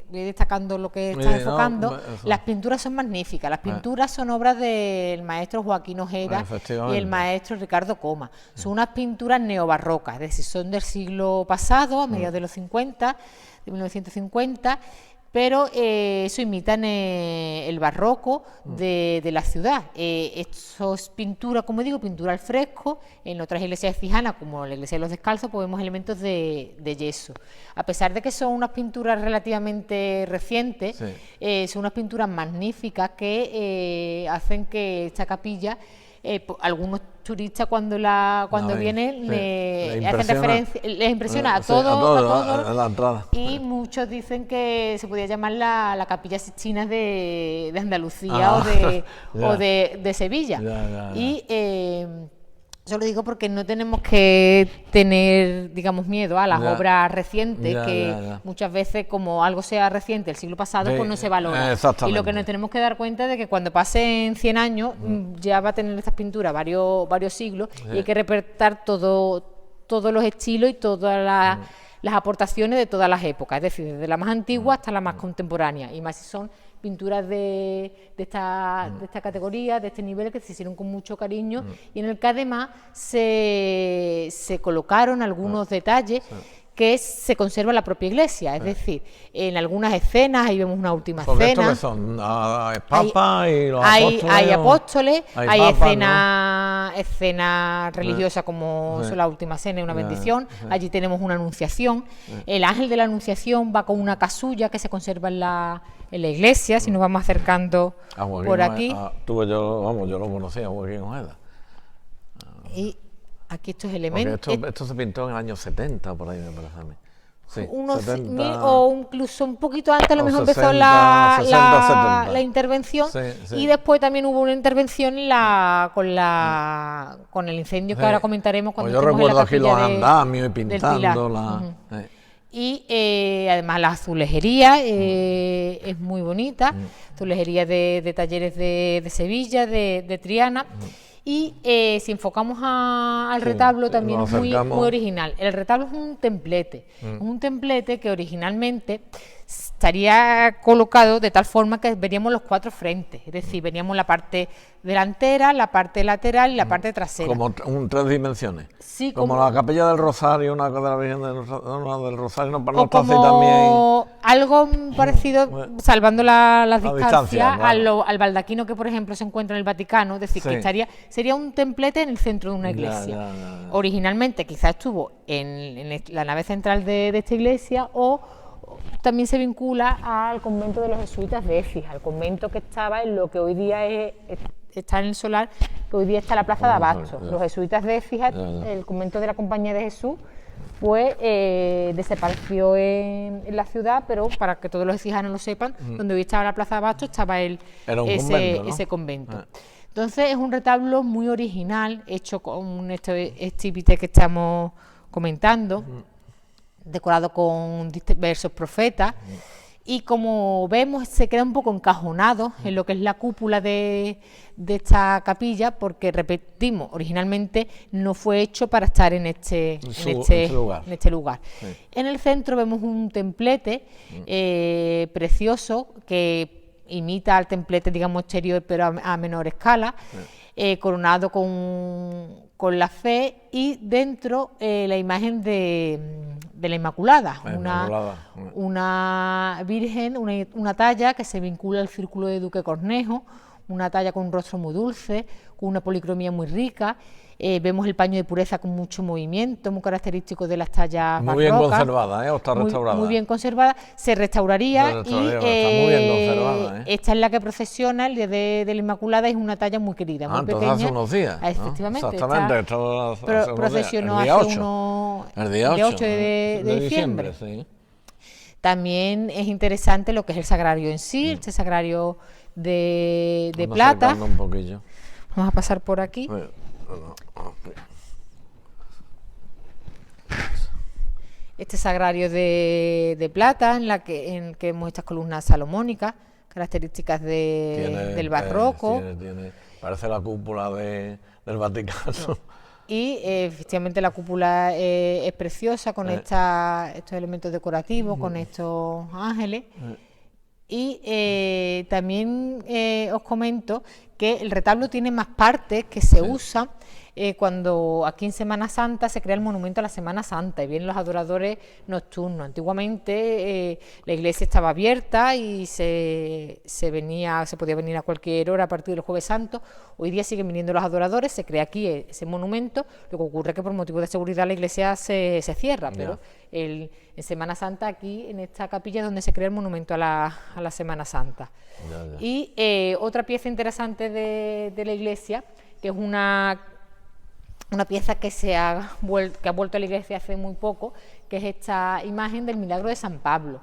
voy destacando lo que estás enfocando, las pinturas son magníficas, las pinturas son obras del maestro Joaquín Ojeda y el maestro Ricardo Coma, son unas pinturas neobarrocas, es decir, son del siglo pasado, a mediados de los 50, de 1950, pero eso imitan el barroco de la ciudad. Esto es pintura, como digo, pintura al fresco. En otras iglesias de Fijana, como la iglesia de los Descalzos, pues vemos elementos de yeso. A pesar de que son unas pinturas relativamente recientes, son unas pinturas magníficas que hacen que esta capilla, algunos turistas cuando vienen les hacen referencia, les impresiona a todo la entrada. Y muchos dicen que se podía llamar la capilla Sixtina de Andalucía o de Sevilla. Y yo lo digo porque no tenemos que tener, digamos, miedo a las obras recientes, muchas veces, como algo sea reciente, el siglo pasado, pues no se valora. Y lo que nos tenemos que dar cuenta es de que cuando pasen 100 años, ya va a tener estas pinturas varios siglos, y hay que respetar todos los estilos y todas las aportaciones de todas las épocas, es decir, desde la más antigua hasta la más contemporánea, y más si son pinturas de esta categoría, de este nivel, que se hicieron con mucho cariño, y en el que además se colocaron algunos detalles que se conserva en la propia iglesia, es decir, en algunas escenas, ahí vemos una última escena. ¿Estos son papas y los apóstoles? Hay apóstoles, hay escenas religiosas como son la última cena y una bendición, allí tenemos una anunciación, el ángel de la anunciación va con una casulla que se conserva en la iglesia, si nos vamos acercando por aquí. Yo lo conocía, Joaquín Ojeda. Y aquí estos elementos. Esto se pintó en el año 70, por ahí me parece a mí. Sí, unos 70, o incluso un poquito antes, a lo mejor 60, empezó la intervención, y después también hubo una intervención con el incendio que ahora comentaremos cuando yo recuerdo aquí los andamios y pintándola. Y además la azulejería es muy bonita, azulejería de talleres de Sevilla, de Triana. Y si enfocamos al retablo, también es muy original. El retablo es un templete que originalmente estaría colocado de tal forma que veríamos los 4 frentes, es decir, veríamos la parte delantera, la parte lateral y la parte trasera. Como 3 dimensiones. Sí, como la capilla del Rosario, una de la Virgen del Rosario, no o como también algo parecido, salvando las distancias, al baldaquino que, por ejemplo, se encuentra en el Vaticano, es decir, que sería un templete en el centro de una iglesia. Originalmente quizás estuvo en la nave central de esta iglesia, o también se vincula al convento de los jesuitas de Écija, al convento que estaba en lo que hoy día está en el solar, que hoy día está en la plaza de Abasto. Los jesuitas de Écija, el convento de la Compañía de Jesús, pues desapareció en la ciudad, pero para que todos los écijanos lo sepan, donde hoy estaba la plaza de Abasto estaba ese convento. Entonces es un retablo muy original, hecho con este estípite que estamos comentando, decorado con diversos profetas, y como vemos se queda un poco encajonado en lo que es la cúpula de esta capilla, porque repetimos, originalmente no fue hecho para estar en este lugar. En el centro vemos un templete precioso que imita al templete, digamos, exterior, pero a menor escala, coronado con la fe, y dentro la imagen de la Inmaculada, una virgen, una talla que se vincula al círculo de Duque Cornejo, una talla con un rostro muy dulce, con una policromía muy rica. Vemos el paño de pureza con mucho movimiento, muy característico de las tallas muy bien conservada, ¿o está restaurada? Muy bien conservada, se restauraría, y está muy bien conservada, esta es la que procesiona, el día de la Inmaculada, es una talla muy querida, muy pequeña. Hace unos días, efectivamente, exactamente, procesionó hace el día 8 de diciembre. Sí. También es interesante lo que es el sagrario en sí, este sagrario de plata. Un poquillo. Vamos a pasar por aquí. Este sagrario de plata en que vemos estas columnas salomónicas, características del barroco. Parece la cúpula del Vaticano. y efectivamente la cúpula es preciosa con estos elementos decorativos, con estos ángeles. Y también os comento que el retablo tiene más partes que se usan cuando aquí en Semana Santa se crea el monumento a la Semana Santa y vienen los adoradores nocturnos. Antiguamente la iglesia estaba abierta y se podía venir a cualquier hora a partir del Jueves Santo. Hoy día siguen viniendo los adoradores, se crea aquí ese monumento. Lo que ocurre es que por motivos de seguridad la iglesia se cierra, pero en Semana Santa aquí en esta capilla es donde se crea el monumento a la Semana Santa. Y otra pieza interesante de la iglesia, que es una pieza que ha vuelto a la iglesia hace muy poco, que es esta imagen del milagro de San Pablo.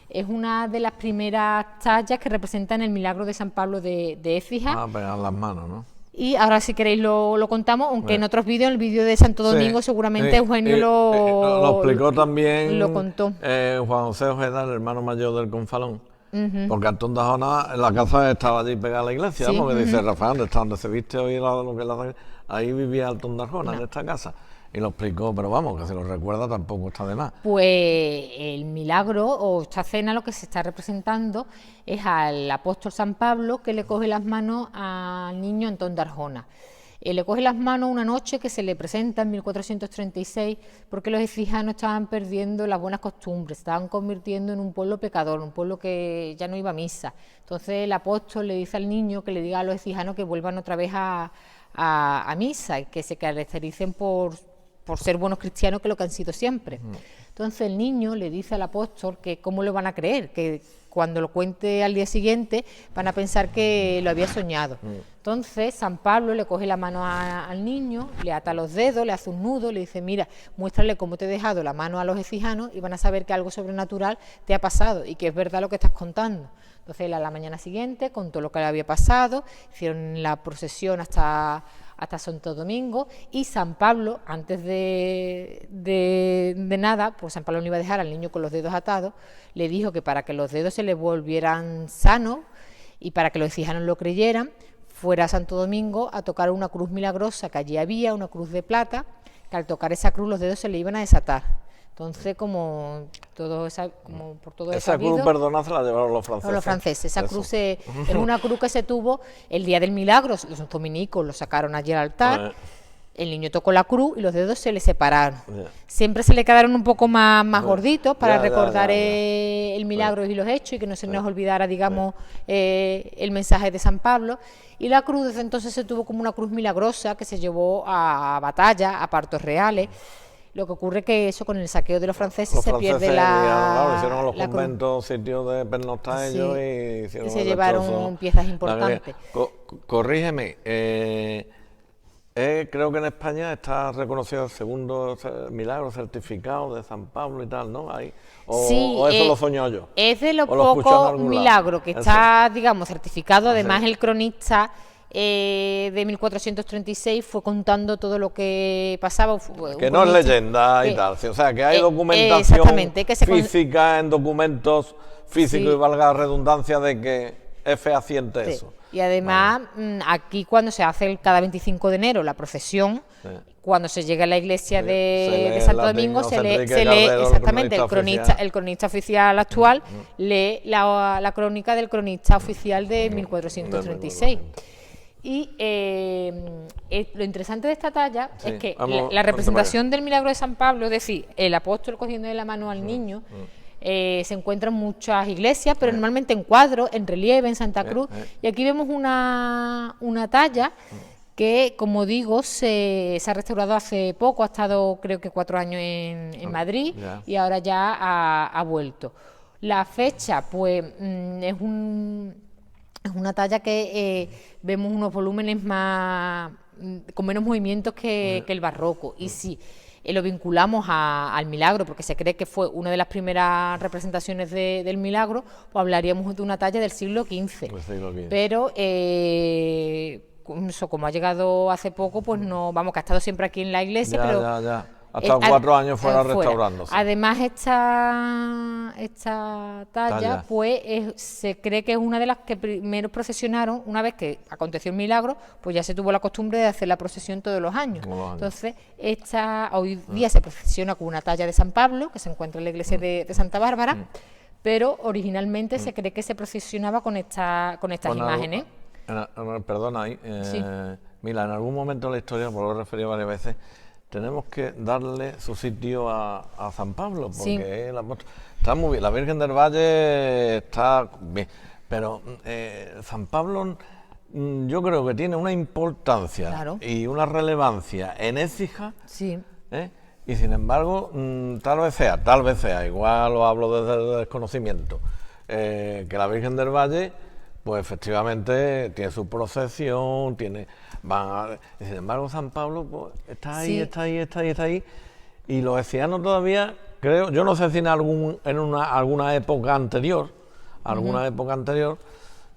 Es una de las primeras tallas que representan el milagro de San Pablo de Écija. Pegar las manos, ¿no? Y ahora si queréis lo contamos, aunque en otros vídeos, en el vídeo de Santo Domingo seguramente Eugenio lo explicó también, lo contó. Juan José Ojeda, el hermano mayor del Confalón. Porque Antón de Jona, en la casa estaba allí pegada a la iglesia, porque dice Rafael, ¿dónde se viste hoy lo que la... Ahí vivía Antón de Jona, en esta casa. Y lo explicó, pero vamos, que si lo recuerda tampoco está de más. Pues el milagro o esta cena lo que se está representando es al apóstol San Pablo, que le coge las manos al niño Antón de Arjona. Le coge las manos una noche que se le presenta en 1436, porque los ecijanos estaban perdiendo las buenas costumbres, se estaban convirtiendo en un pueblo pecador, un pueblo que ya no iba a misa. Entonces el apóstol le dice al niño que le diga a los ecijanos que vuelvan otra vez a misa y que se caractericen por ser buenos cristianos, que es lo que han sido siempre. Entonces el niño le dice al apóstol que cómo lo van a creer, que cuando lo cuente al día siguiente van a pensar que lo había soñado. Entonces San Pablo le coge la mano al niño, le ata los dedos, le hace un nudo, le dice, mira, muéstrale cómo te he dejado la mano a los ecijanos y van a saber que algo sobrenatural te ha pasado y que es verdad lo que estás contando. Entonces él a la mañana siguiente contó lo que le había pasado, hicieron la procesión hasta Santo Domingo, y San Pablo, antes de nada, pues San Pablo no iba a dejar al niño con los dedos atados, le dijo que para que los dedos se le volvieran sanos y para que los ecijanos lo creyeran, fuera a Santo Domingo a tocar una cruz milagrosa que allí había, una cruz de plata, que al tocar esa cruz los dedos se le iban a desatar. Entonces, por todo esa cruz, perdona, se la llevaron los franceses. Los franceses. Esa cruz es una cruz que se tuvo el día del milagro. Los dominicos lo sacaron allí al altar. El niño tocó la cruz y los dedos se le separaron. Siempre se le quedaron un poco más gorditos para recordar el milagro y los hechos y que no se nos olvidara, digamos, el mensaje de San Pablo. Y la cruz desde entonces se tuvo como una cruz milagrosa que se llevó a batallas, a partos reales. Lo que ocurre es que eso con el saqueo de los franceses se pierde hicieron los conventos, sitios de pernoctar ellos y se llevaron piezas importantes. Corrígeme, creo que en España está reconocido el segundo milagro certificado de San Pablo y tal, ¿no? ¿O eso lo soñó yo? Es de los pocos milagros que está, digamos, certificado. Además, el cronista de 1436 fue contando todo lo que pasaba. Que no es leyenda y tal, o sea, que hay documentación física en documentos físicos y valga la redundancia de que es fehaciente eso. Y además, aquí cuando se hace cada 25 de enero la procesión, cuando se llega a la iglesia de Santo Domingo, se lee exactamente el cronista oficial actual, lee la crónica del cronista oficial de 1436. Y lo interesante de esta talla es que la representación del milagro de San Pablo, es decir, el apóstol cogiendo de la mano al niño, se encuentra en muchas iglesias, pero normalmente en cuadros, en relieve, en Santa Cruz, y aquí vemos una talla que, como digo, se ha restaurado hace poco, ha estado creo que 4 años en Madrid y ahora ya ha vuelto. La fecha, pues, es una talla que vemos unos volúmenes con menos movimientos que el barroco. Y si lo vinculamos al milagro, porque se cree que fue una de las primeras representaciones del milagro, pues hablaríamos de una talla del siglo XV. Pero como ha llegado hace poco, pues no, vamos, que ha estado siempre aquí en la iglesia, hasta 4 años fuera restaurándose. Además, esta talla, pues se cree que es una de las que primero procesionaron. Una vez que aconteció el milagro, pues ya se tuvo la costumbre de hacer la procesión todos los años. Entonces, hoy día se procesiona con una talla de San Pablo, que se encuentra en la iglesia de Santa Bárbara, pero originalmente se cree que se procesionaba con estas imágenes. Perdona ahí, mira, en algún momento de la historia, por lo he referido varias veces, tenemos que darle su sitio a San Pablo, porque está muy bien, la Virgen del Valle está bien, pero San Pablo yo creo que tiene una importancia y una relevancia en Écija, y sin embargo, tal vez sea, igual lo hablo desde el desconocimiento, que la Virgen del Valle, pues efectivamente tiene su procesión, y sin embargo San Pablo pues, está ahí, y los hecianos todavía, creo, yo no sé si en alguna época anterior,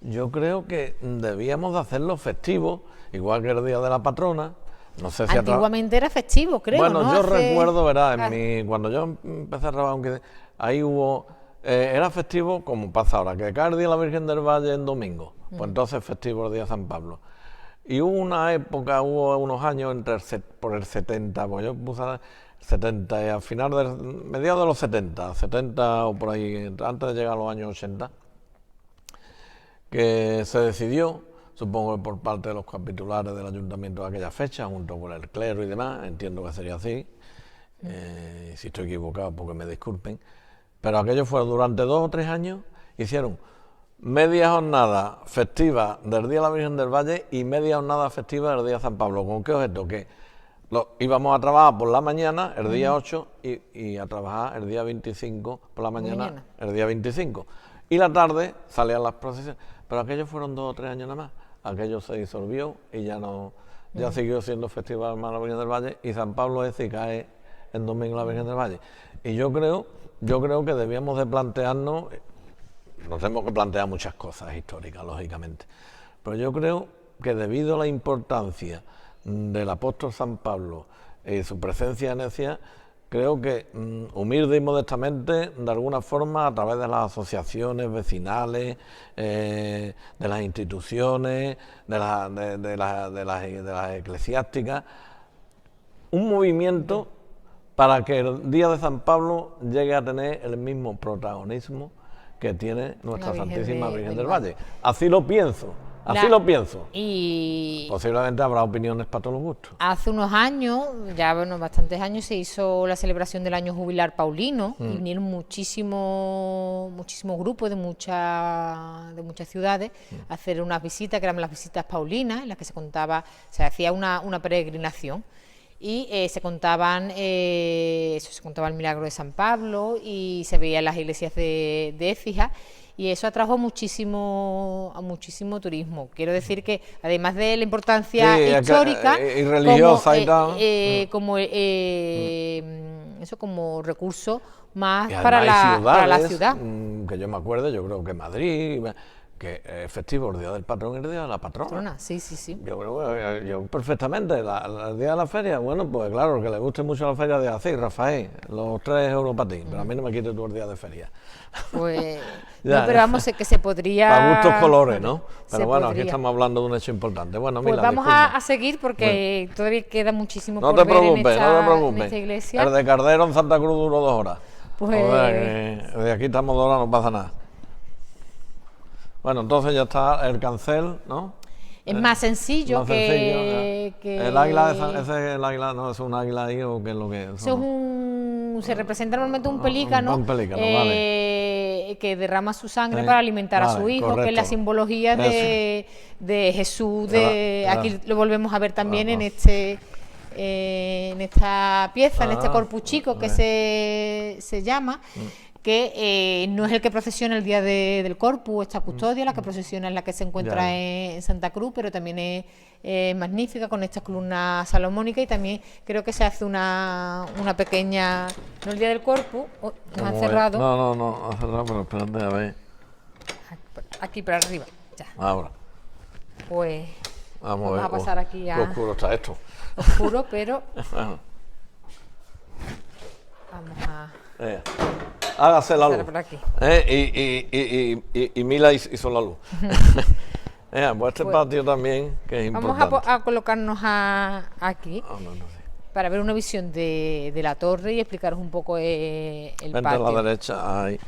yo creo que debíamos de hacerlo festivo, igual que el Día de la Patrona. No sé si antiguamente era festivo, creo. Bueno, ¿no? Yo recuerdo, verás, cuando yo empecé a trabajar, ahí hubo, era festivo como pasa ahora, que cae el Día de la Virgen del Valle en domingo, pues entonces festivo el Día de San Pablo. Y hubo una época, hubo unos años por el 70, pues yo puse 70, y al final, mediados de los 70 o por ahí, antes de llegar a los años 80, que se decidió, supongo que por parte de los capitulares del ayuntamiento de aquella fecha, junto con el clero y demás, entiendo que sería así, si estoy equivocado porque me disculpen, pero aquello fue durante 2 o 3 años, hicieron media jornada festiva del Día de la Virgen del Valle y media jornada festiva del Día de San Pablo. ¿Con qué objeto? Que íbamos a trabajar por la mañana, el día 8, y a trabajar el día 25 por la mañana, el día 25. Y la tarde salían las procesiones. Pero aquellos fueron 2 o 3 años nada más. Aquello se disolvió y ya siguió siendo festival la Virgen del Valle, y San Pablo y cae en domingo la Virgen del Valle. Y yo creo que debíamos de plantearnos, nos tenemos que plantear muchas cosas históricas, lógicamente, pero yo creo que debido a la importancia del apóstol San Pablo y su presencia en Écija, creo que humilde y modestamente, de alguna forma, a través de las asociaciones vecinales, de las instituciones, de las eclesiásticas, un movimiento para que el Día de San Pablo llegue a tener el mismo protagonismo que tiene nuestra Santísima Virgen del Valle. Así lo pienso. Y posiblemente habrá opiniones para todos los gustos. Hace unos años, bastantes años, se hizo la celebración del año jubilar paulino, y vinieron muchísimos grupos de muchas ciudades a hacer unas visitas, que eran las visitas paulinas, en las que se hacía una peregrinación. Y se contaban el milagro de San Pablo, y se veía en las iglesias de Écija, y eso atrajo muchísimo turismo. Quiero decir que, además de la importancia histórica y religiosa como recurso más para la ciudad. Que yo me acuerdo, yo creo que Madrid, que es festivo el Día del Patrón y el Día de la Patrona. Sí. Yo creo que yo perfectamente, el Día de la Feria, bueno, pues claro, que le guste mucho la feria de así, Rafael, los 3 euros para ti, pero a mí no me quites tú el día de feria. Pues, pero vamos, que se podría... Para gustos colores, ¿no? Pero bueno, aquí estamos hablando de un hecho importante. Bueno, pues vamos a seguir, porque todavía queda muchísimo por ver en esta iglesia. El de Cardero en Santa Cruz duró 2 horas. Pues... de aquí estamos 2 horas, no pasa nada. Bueno, entonces ya está el cancel, ¿no? Es más sencillo que... El águila, ese es el águila, no es un águila ahí, o qué es lo que es. Se representa normalmente un pelícano, vale. Que derrama su sangre para alimentar a su hijo, correcto. Que es la simbología de Jesús. Aquí lo volvemos a ver también en esta pieza, en este corpus chico que se llama, que no es el que procesiona el día del Corpus, esta custodia, la que procesiona es la que se encuentra en Santa Cruz, pero también es magnífica con esta columna salomónica, y también creo que se hace una pequeña, no el día del Corpus, nos han cerrado. No, ha cerrado, pero espérate, a ver. Aquí para arriba, ya. Ahora. Pues vamos a pasar aquí a... Qué oscuro está esto. Oscuro, pero... Hágase la luz. Por aquí. Y Mila hizo la luz. Pues este patio también, que es importante. Vamos a colocarnos aquí para ver una visión de la torre y explicaros un poco el Vente patio. a la derecha, ahí.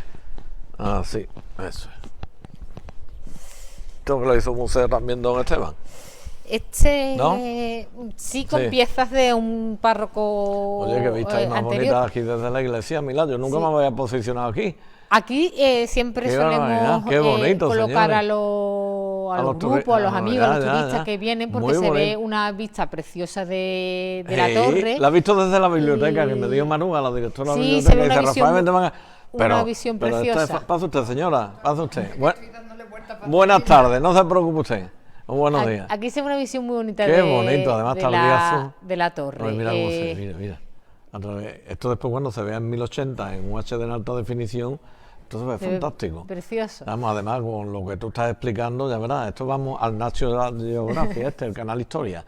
Sí, eso es. Esto que lo hizo un museo también don Esteban. ¿No? Sí, con piezas de un párroco. Oye, que vistas más bonitas aquí desde la iglesia, Mila. Yo nunca me había posicionado aquí. Aquí siempre solemos colocar a los grupos, a los amigos, a los turistas que vienen, porque se ve una vista preciosa de la torre. La he visto desde la biblioteca, que me dio Manuga, la directora de la biblioteca, se ve una visión preciosa. Pase usted, señora, pase usted. Buenas tardes, no se preocupe usted. Buenos días. Aquí se ve una visión muy bonita bonito, además está el día azul. De la torre. Mira cómo se ve, mira. Esto después cuando se vea en 1080 en un HD en alta definición, esto se ve fantástico. Precioso. Vamos, además con lo que tú estás explicando, ya verás, esto vamos al National Geographic, el canal Historia.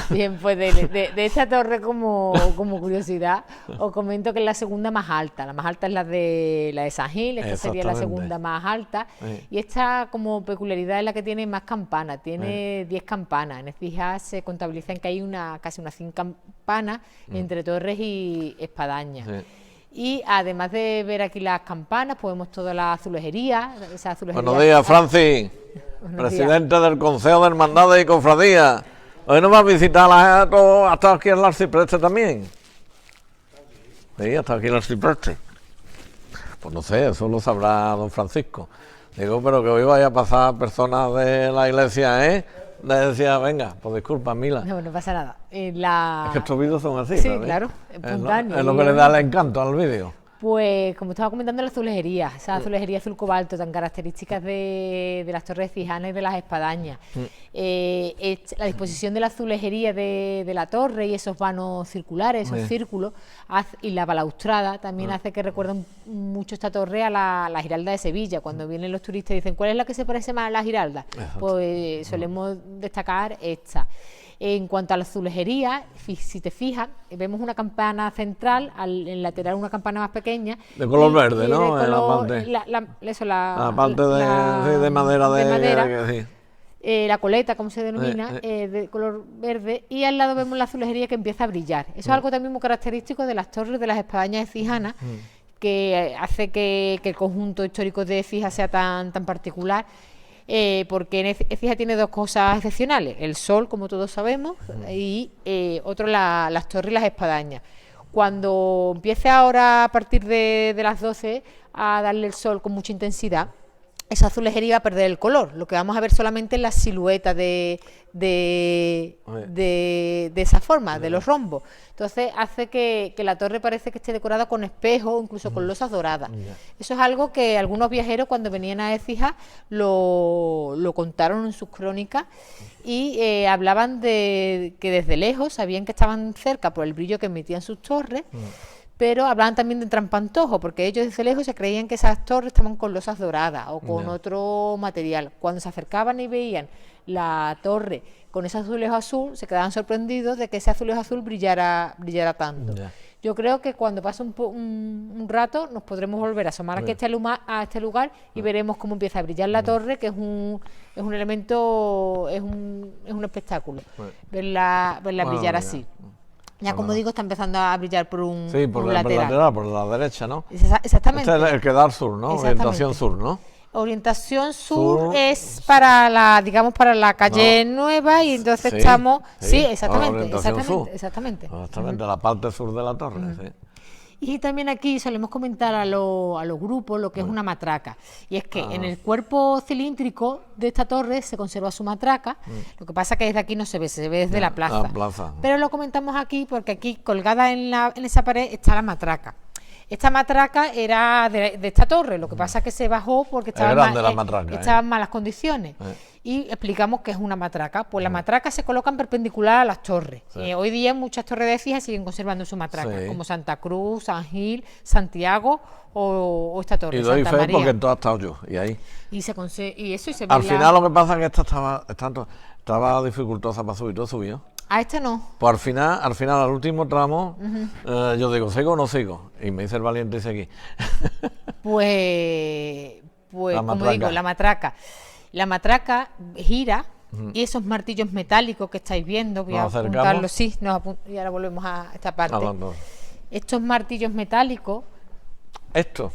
Bien, pues de esta torre como curiosidad, os comento que es la segunda más alta. La más alta es la de San Gil, esta sería la segunda más alta. Y esta como peculiaridad es la que tiene más campanas, tiene 10 campanas. En Écija se contabilizan que hay casi unas 100 campanas entre torres y espadañas. Y además de ver aquí las campanas, pues vemos toda la azulejería. Buenos días, Francis, presidente del Consejo de Hermandades y Cofradías. Hoy nos va a visitar hasta aquí el arcipreste también. Sí, hasta aquí el arcipreste. Pues no sé, eso lo sabrá don Francisco. Digo, pero que hoy vaya a pasar personas de la iglesia, Le decía, venga, pues disculpa, Mila. No pasa nada. Es que estos vídeos son así, sí, ¿sabes? claro, espontáneo. Es lo que le da el encanto al vídeo. Pues, como estaba comentando, la azulejería, esa azulejería azul cobalto tan características de las torres cijanas y de las espadañas. La disposición de la azulejería de la torre y esos vanos circulares, esos círculos, y la balaustrada también hace que recuerden mucho esta torre a la Giralda de Sevilla. Cuando vienen los turistas y dicen, ¿cuál es la que se parece más a la Giralda? Exacto. Pues solemos destacar esta. En cuanto a la azulejería, si te fijas, vemos una campana central, en el lateral una campana más pequeña. De color verde, ¿no? De color, la parte de madera. La coleta, como se denomina, de color verde, y al lado vemos la azulejería que empieza a brillar. Eso es algo también muy característico de las torres de las espadañas écijanas, que hace que el conjunto histórico de Écija sea tan particular. Porque Écija tiene dos cosas excepcionales: el sol, como todos sabemos, y otro las torres y las espadañas. Cuando empiece ahora a partir de las 12 a darle el sol con mucha intensidad, esa azulejería va a perder el color. Lo que vamos a ver solamente es la silueta de esa forma, de los rombos. Entonces hace que la torre parece que esté decorada con espejos, incluso con losas doradas. Eso es algo que algunos viajeros cuando venían a Écija lo contaron en sus crónicas y hablaban de que desde lejos sabían que estaban cerca por el brillo que emitían sus torres. Pero hablaban también de trampantojo, porque ellos desde lejos se creían que esas torres estaban con losas doradas o con otro material. Cuando se acercaban y veían la torre con ese azulejo azul, se quedaban sorprendidos de que ese azulejo azul brillara tanto. Yo creo que cuando pase un rato nos podremos volver a asomar a este lugar y veremos cómo empieza a brillar la torre, que es un elemento, es un espectáculo, verla brillar así. Ya, como digo, está empezando a brillar por un lateral. Por la derecha, ¿no? Exactamente. Este es el que da al sur, ¿no? Orientación sur, ¿no? Orientación sur es para la calle Nueva, y entonces estamos... Sí, exactamente. Exactamente, la parte sur de la torre, sí. Y también aquí solemos comentar a los grupos lo que es una matraca. Y es que en el cuerpo cilíndrico de esta torre se conserva su matraca. Lo que pasa es que desde aquí no se ve desde la plaza. Pero lo comentamos aquí porque aquí colgada en esa pared está la matraca. Esta matraca era de esta torre, lo que pasa es que se bajó porque estaba en malas condiciones. Y explicamos que es una matraca. Pues las matracas se colocan perpendicular a las torres. Hoy día muchas torres de Écija siguen conservando su matraca, como Santa Cruz, San Gil, Santiago o esta torre, y doy Santa fe María. Porque en todas he estado yo, y ahí. Y eso, y se ve al final lo que pasa es que esta estaba dificultosa para subir, ¿tú has subido? A esta no. Pues al final, al último tramo, yo digo, ¿sigo o no sigo? Y me dice el valiente y seguí. Pues como digo, la matraca. La matraca gira y esos martillos metálicos que estáis viendo, voy a apuntarlos, sí, y ahora volvemos a esta parte. Estos martillos metálicos,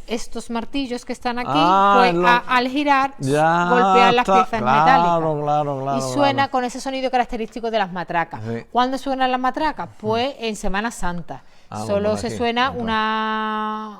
estos martillos que están aquí, pues al girar golpean las piezas metálicas y suena con ese sonido característico de las matracas. Sí. ¿Cuándo suenan las matracas? Pues en Semana Santa. Solo se suena una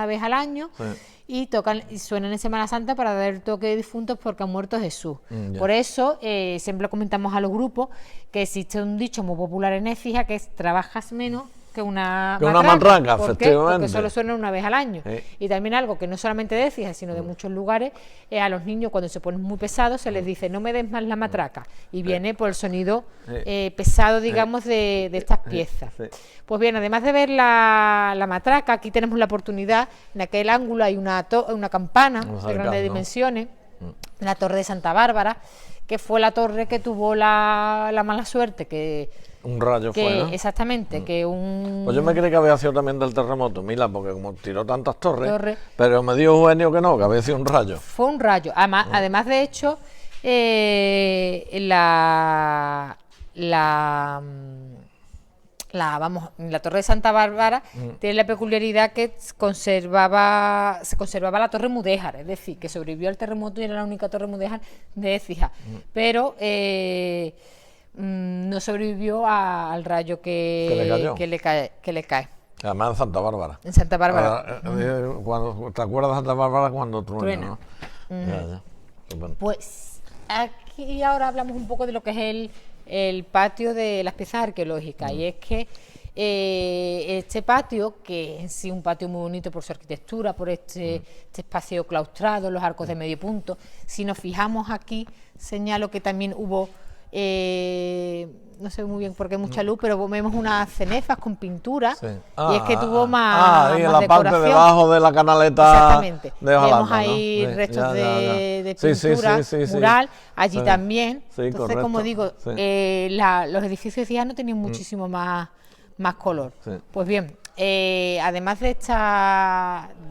vez al año. Sí. Y suenan en Semana Santa para dar el toque de difuntos porque ha muerto Jesús. Por eso siempre comentamos a los grupos que existe un dicho muy popular en Écija que es trabajas menos que una matraca. ¿Por qué? Porque solo suena una vez al año. Sí. Y también algo que no solamente de Écija, sino de muchos lugares, a los niños cuando se ponen muy pesados se les dice no me des más la matraca. Y viene por el sonido pesado, digamos, de estas piezas. Sí. Pues bien, además de ver la matraca, aquí tenemos la oportunidad, en aquel ángulo hay una campana de grandes dimensiones, la Torre de Santa Bárbara, que fue la torre que tuvo la mala suerte que... Un rayo fue, ¿no? Exactamente, que Pues yo me creí que había sido también del terremoto, Mila, porque como tiró tantas torres, pero me dio Eugenio que no, que había sido un rayo. Fue un rayo. Además de hecho, la Torre de Santa Bárbara tiene la peculiaridad que se conservaba la torre mudéjar, es decir, que sobrevivió al terremoto y era la única torre mudéjar de Écija, pero no sobrevivió al rayo que le cae. Además en Santa Bárbara. En Santa Bárbara. ¿Te acuerdas de Santa Bárbara cuando truena? ¿No? Pues aquí ahora hablamos un poco de lo que es el patio de las piezas arqueológicas, y es que este patio, que es sí un patio muy bonito por su arquitectura, por este espacio claustrado, los arcos de medio punto, si nos fijamos aquí, señalo que también hubo, no sé muy bien porque hay mucha luz, pero vemos unas cenefas con pintura, y es que tuvo más y en la decoración. Parte debajo de la canaleta. Exactamente. Vemos Holanda, ahí restos de pintura, mural, allí también. Entonces, correcto. Como digo, los edificios de no tenían muchísimo más color. Pues bien, además de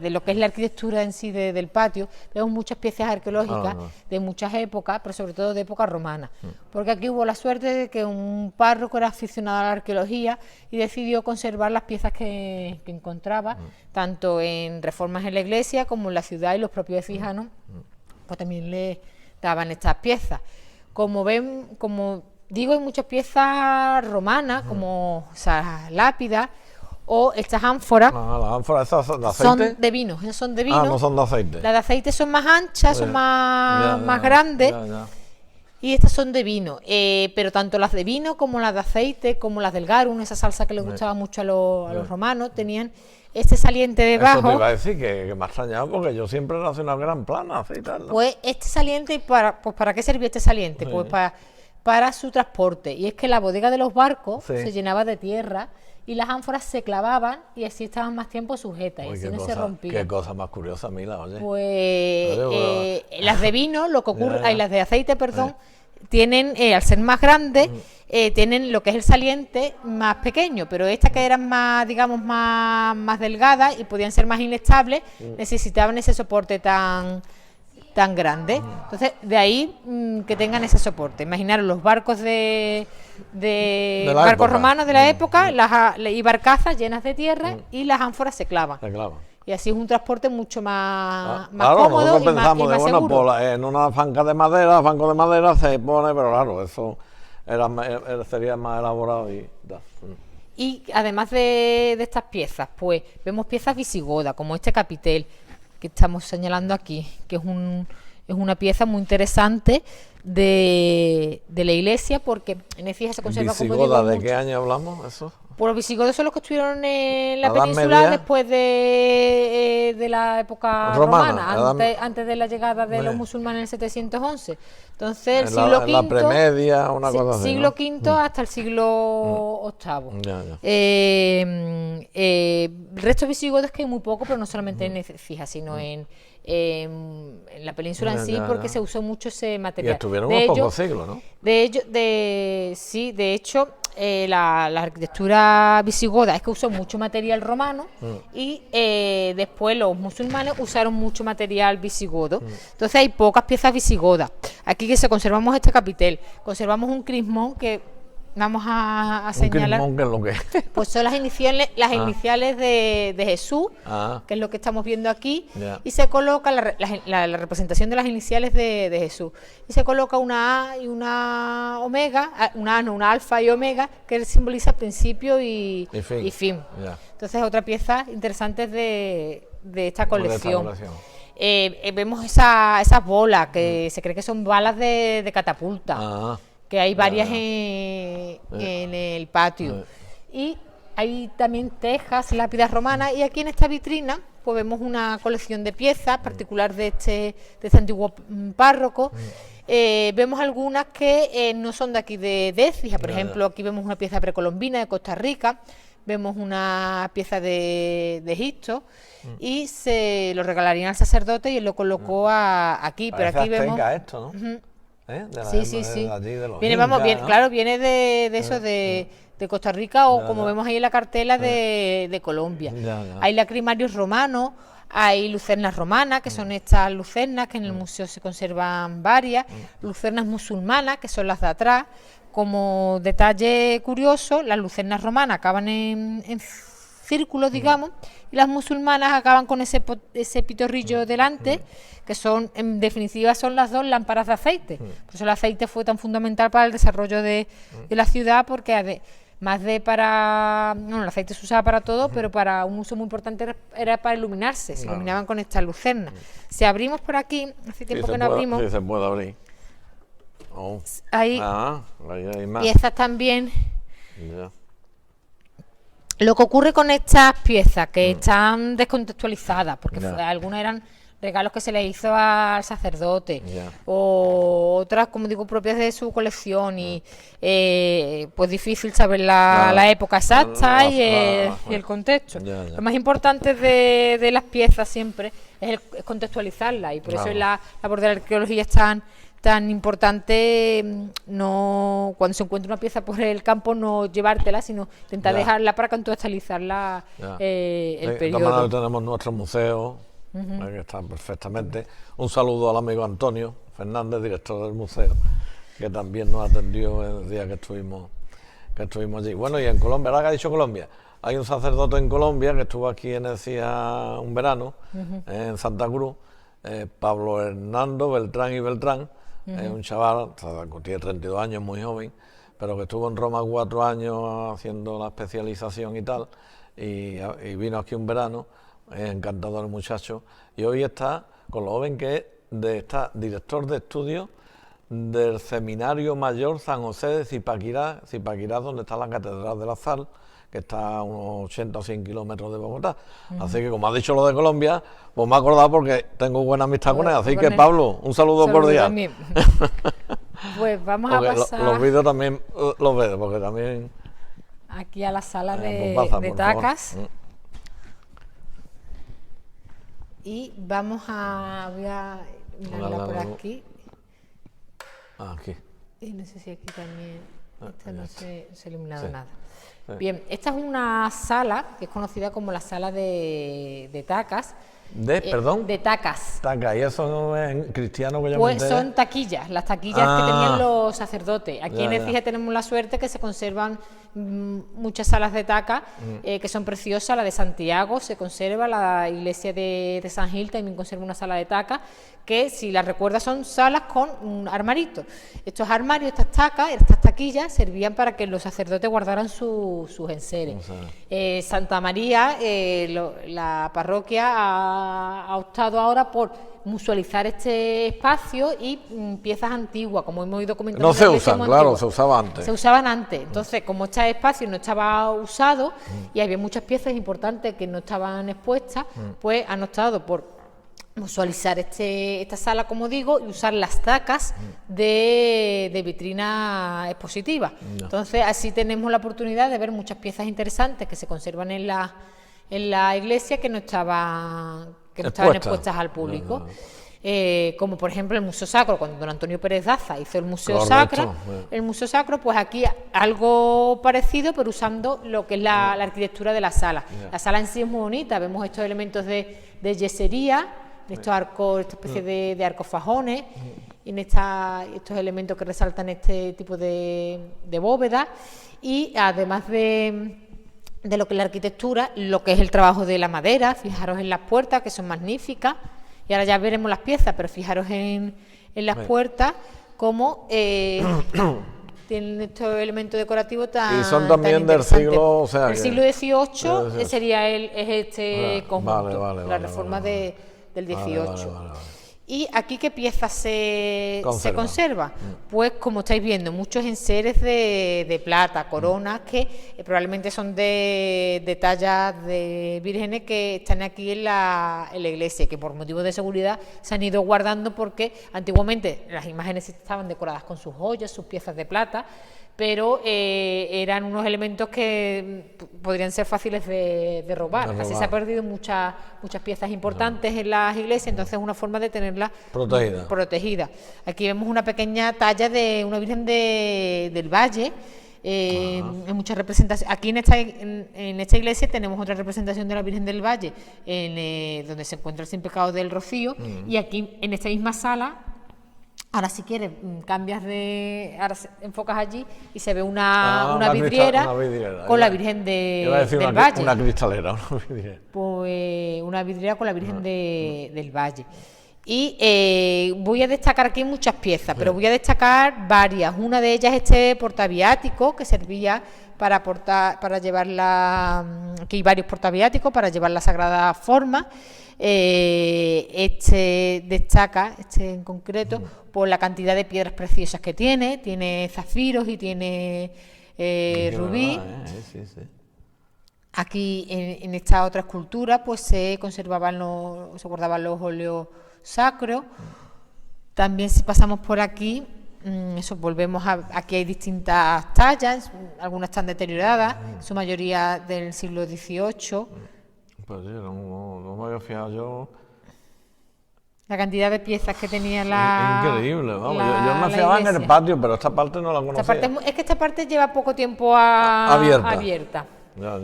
lo que es la arquitectura en sí del patio, vemos muchas piezas arqueológicas de muchas épocas, pero sobre todo de época romana, porque aquí hubo la suerte de que un párroco era aficionado a la arqueología y decidió conservar las piezas que encontraba, tanto en reformas en la iglesia como en la ciudad, y los propios écijanos pues también le daban estas piezas. Como digo, hay muchas piezas romanas, como lápidas, o estas ánforas. Las ánforas esas son de aceite. Son de vino, esas son de vino. No son de aceite. Las de aceite son más anchas, son más grandes. Y estas son de vino. Pero tanto las de vino como las de aceite, como las del garum, esa salsa que les gustaba mucho a los romanos, tenían este saliente debajo. Eso te iba a decir que me ha extrañado, porque yo siempre era una gran plana, así y tal, ¿no? Pues este saliente, ¿para qué servía este saliente? Pues para su transporte. Y es que la bodega de los barcos se llenaba de tierra y las ánforas se clavaban y así estaban más tiempo sujetas. Y así no se rompían. Qué cosa más curiosa, Mila, oye. Pues las de vino, lo que ocurre, las de aceite, perdón, tienen, al ser más grandes, tienen lo que es el saliente más pequeño, pero estas que eran más, digamos, más delgadas y podían ser más inestables, necesitaban ese soporte tan grande. Entonces, de ahí que tengan ese soporte. Imaginaros los barcos de barcos romanos de la época, y barcazas llenas de tierra, y las ánforas se clavan. Y así es un transporte mucho más cómodo y más seguro. Pues, en una banco de madera se pone, pero claro, eso sería más elaborado y además de estas piezas, pues vemos piezas visigodas, como este capitel que estamos señalando aquí, que es una pieza muy interesante de la iglesia, porque en Écija se conserva, como digo, ¿de qué año hablamos eso? Pues los visigodos son los que estuvieron en la península después de la época romana, antes de la llegada de los musulmanes en el 711. Entonces el siglo V, la premedia, una cosa así, siglo V hasta el siglo VIII. El resto de visigodos que hay muy poco, pero no solamente en Écija, sino en en la península en sí, porque se usó mucho ese material. Y estuvieron unos pocos siglos, ¿no? Sí, de hecho, la arquitectura visigoda es que usó mucho material romano y después los musulmanes usaron mucho material visigodo. Entonces hay pocas piezas visigodas. Aquí que conservamos este capitel, conservamos un crismón que vamos a señalar. ¿Un crismón qué es lo que es? Pues son las iniciales de Jesús, que es lo que estamos viendo aquí, y se coloca la representación de las iniciales de Jesús. Y se coloca una A y una omega, una alfa y omega, que simboliza principio y fin. Entonces, otra pieza interesante de esta colección. Vemos esas bolas, que se cree que son balas de catapulta. Que hay varias en el patio. Y hay también tejas, lápidas romanas, y aquí en esta vitrina pues vemos una colección de piezas particular de este antiguo párroco. Vemos algunas que no son de aquí de Écija, por ejemplo, aquí vemos una pieza precolombina de Costa Rica, vemos una pieza de Egipto, y se lo regalarían al sacerdote y él lo colocó aquí, pero aquí vemos... esto, ¿no? Sí. Viene de eso de Costa Rica, o como vemos ahí en la cartela de Colombia. Hay lacrimarios romanos, hay lucernas romanas, que son estas lucernas, que en el museo se conservan varias, lucernas musulmanas, que son las de atrás. Como detalle curioso, las lucernas romanas acaban en círculos, digamos, y las musulmanas acaban con ese pitorrillo delante, que son, en definitiva, son las dos lámparas de aceite. Por eso el aceite fue tan fundamental para el desarrollo de la ciudad, porque el aceite se usaba para todo, pero para un uso muy importante era para iluminarse, se iluminaban con estas lucernas. Si abrimos por aquí, hace tiempo que no abrimos. Sí, se puede abrir. Hay más piezas también. Lo que ocurre con estas piezas, que están descontextualizadas, porque algunas eran regalos que se le hizo al sacerdote, o otras, como digo, propias de su colección, y pues difícil saber la época exacta y el contexto. Lo más importante de las piezas siempre es contextualizarlas, y por eso la labor de la arqueología es tan importante, no cuando se encuentra una pieza por el campo no llevártela, sino intentar dejarla para contextualizarla el periodo. De tenemos nuestro museo, que está perfectamente. Un saludo al amigo Antonio Fernández, director del museo, que también nos atendió el día que estuvimos allí. Bueno, y en Colombia, ahora que ha dicho Colombia, hay un sacerdote en Colombia que estuvo aquí en Écija un verano, en Santa Cruz, Pablo Hernando Beltrán y Beltrán. Es un chaval, tiene 32 años, muy joven, pero que estuvo en Roma 4 años haciendo la especialización y tal, y vino aquí un verano, es encantador el muchacho, y hoy está con lo joven que es, está director de estudios del Seminario Mayor San José de Zipaquirá, donde está la Catedral de la Sal, que está a unos 80 o 100 kilómetros de Bogotá. Así que, como ha dicho lo de Colombia, pues me he acordado porque tengo buena amistad con él. Así que, Pablo, un saludo cordial. También. Pues vamos a pasar... Los vídeos también los veo, porque también... Aquí a la sala de tacas. Y voy a mirarla por aquí. Aquí. Y no sé si aquí también... Esta no se ha iluminado nada. Bien, esta es una sala que es conocida como la sala de tacas. ¿Perdón? De tacas. Tacas, ¿y eso en cristiano que yo Pues son taquillas, las taquillas que tenían los sacerdotes. Aquí en Écija tenemos la suerte que se conservan muchas salas de tacas que son preciosas. La de Santiago se conserva, la iglesia de San Gil también conserva una sala de tacas, que si las recuerdas son salas con un armarito. Estos armarios, estas tacas, estas taquillas servían para que los sacerdotes guardaran sus enseres. Santa María, la parroquia ha optado ahora por musealizar este espacio y piezas antiguas, como hemos ido comentando. No se usan, claro, se usaba antes. Se usaban antes. Entonces, como este espacio no estaba usado y había muchas piezas importantes que no estaban expuestas, pues han optado por musealizar esta sala, como digo, y usar las tacas de vitrina expositiva. Entonces, así tenemos la oportunidad de ver muchas piezas interesantes que se conservan en en la iglesia que no estaban expuestas al público. Como por ejemplo el Museo Sacro, cuando don Antonio Pérez Daza hizo el Museo Sacro, pues aquí algo parecido, pero usando lo que es la arquitectura de la sala. La sala en sí es muy bonita, vemos estos elementos de yesería, estos arcos, esta especie de arcos fajones, y en estos elementos que resaltan este tipo de bóveda, y además de lo que es la arquitectura, lo que es el trabajo de la madera. Fijaros en las puertas, que son magníficas. Y ahora ya veremos las piezas, pero fijaros en las puertas cómo tienen estos elementos decorativos tan. Y son también del siglo, o sea, el siglo XVIII sería este conjunto, la reforma del XVIII. ¿Y aquí qué piezas se conserva? Pues como estáis viendo, muchos enseres de plata, coronas que probablemente son de tallas de vírgenes que están aquí en la iglesia, que por motivos de seguridad se han ido guardando, porque antiguamente las imágenes estaban decoradas con sus joyas, sus piezas de plata, pero eran unos elementos que podrían ser fáciles de robar. Así se ha perdido muchas piezas importantes en las iglesias, entonces es una forma de tenerlas protegidas. Aquí vemos una pequeña talla de una Virgen del Valle. En muchas representaciones. Aquí en esta iglesia tenemos otra representación de la Virgen del Valle, donde se encuentra el Sin Pecado del Rocío, y aquí en esta misma sala. Ahora si quieres ahora enfocas allí y se ve una vidriera con la Virgen del Valle. Una cristalera, una vidriera. Pues una vidriera con la Virgen del Valle. Y voy a destacar aquí muchas piezas, pero voy a destacar varias. Una de ellas es este portaviático que servía para llevar aquí hay varios portaviáticos para llevar la Sagrada Forma. Destaca en concreto por la cantidad de piedras preciosas que tiene zafiros y tiene rubí. Aquí en esta otra escultura pues se guardaban los óleos sacros. También si pasamos por aquí, volvemos aquí hay distintas tallas, algunas están deterioradas, su mayoría del siglo XVIII. Pues sí, no me había fijado yo. La cantidad de piezas que tenía increíble, vamos. Yo me fijaba en el patio, pero esta parte no la conocía. Es que esta parte lleva poco tiempo abierta. Ya.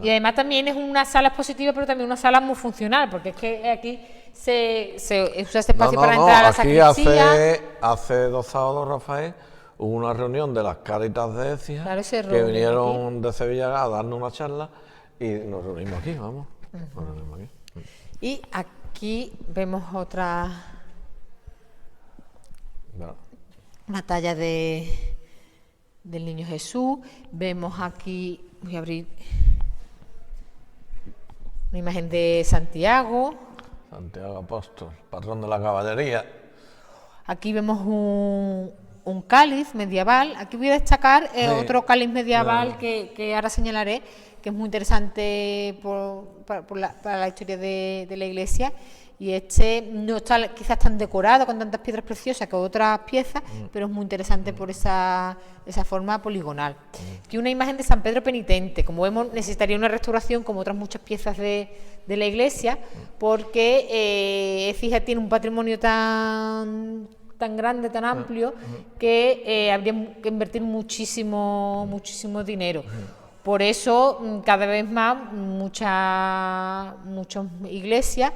Y además también es una sala expositiva, pero también una sala muy funcional, porque es que aquí se usa este espacio para entrar a la sacristía. Hace 2 sábados, Rafael, hubo una reunión de las Cáritas de Écija, que vinieron de Sevilla a darnos una charla y nos reunimos aquí, vamos. Y aquí vemos una talla del Niño Jesús. Vemos aquí, voy a abrir, una imagen de Santiago Apóstol, patrón de la caballería. Aquí vemos un cáliz medieval. Aquí voy a destacar otro cáliz medieval que ahora señalaré, que es muy interesante para la historia de la iglesia, y no está quizás tan decorado con tantas piedras preciosas que otras piezas, pero es muy interesante por esa forma poligonal. Aquí una imagen de San Pedro Penitente. Como vemos, necesitaría una restauración como otras muchas piezas de la iglesia, porque Écija tiene un patrimonio tan grande, tan amplio, que habría que invertir muchísimo dinero. Por eso, cada vez más, muchas iglesias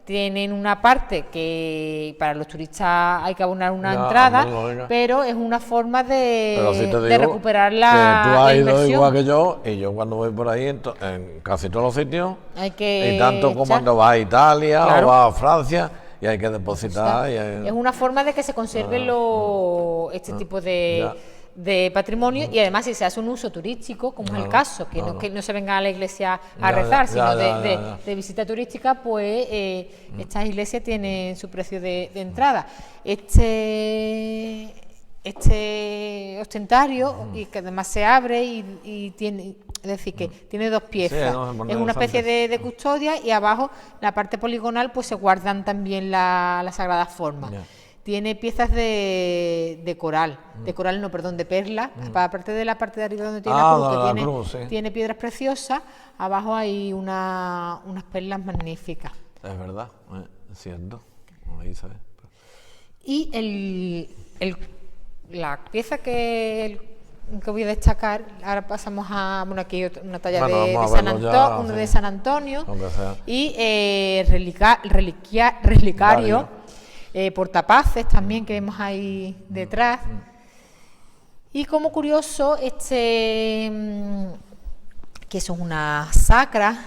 tienen una parte que para los turistas hay que abonar una entrada, pero es una forma de recuperar la inversión. Tú has ido igual que yo, y yo cuando voy por ahí, en casi todos los sitios, y tanto como cuando vas a Italia o vas a Francia, y hay que depositar. Es una forma de que se conserve este tipo de patrimonio, y además si se hace un uso turístico, como es el caso, que no se venga a la iglesia a rezar, sino de visita turística, pues estas iglesias tienen su precio de entrada. Este ostentario, y que además se abre y tiene, es decir, que tiene 2 piezas, es una especie de custodia, y abajo la parte poligonal pues se guardan también la Sagrada Forma. tiene piezas de coral, de perlas, aparte de la parte de arriba donde tiene la cruz, tiene piedras preciosas, abajo hay unas perlas magníficas. Es verdad, es cierto, ahí se ve. Y la pieza que voy a destacar, ahora pasamos a, bueno, aquí hay una talla de San Antonio y relicario, portapaces también que vemos ahí detrás. Y como curioso, que son unas sacras,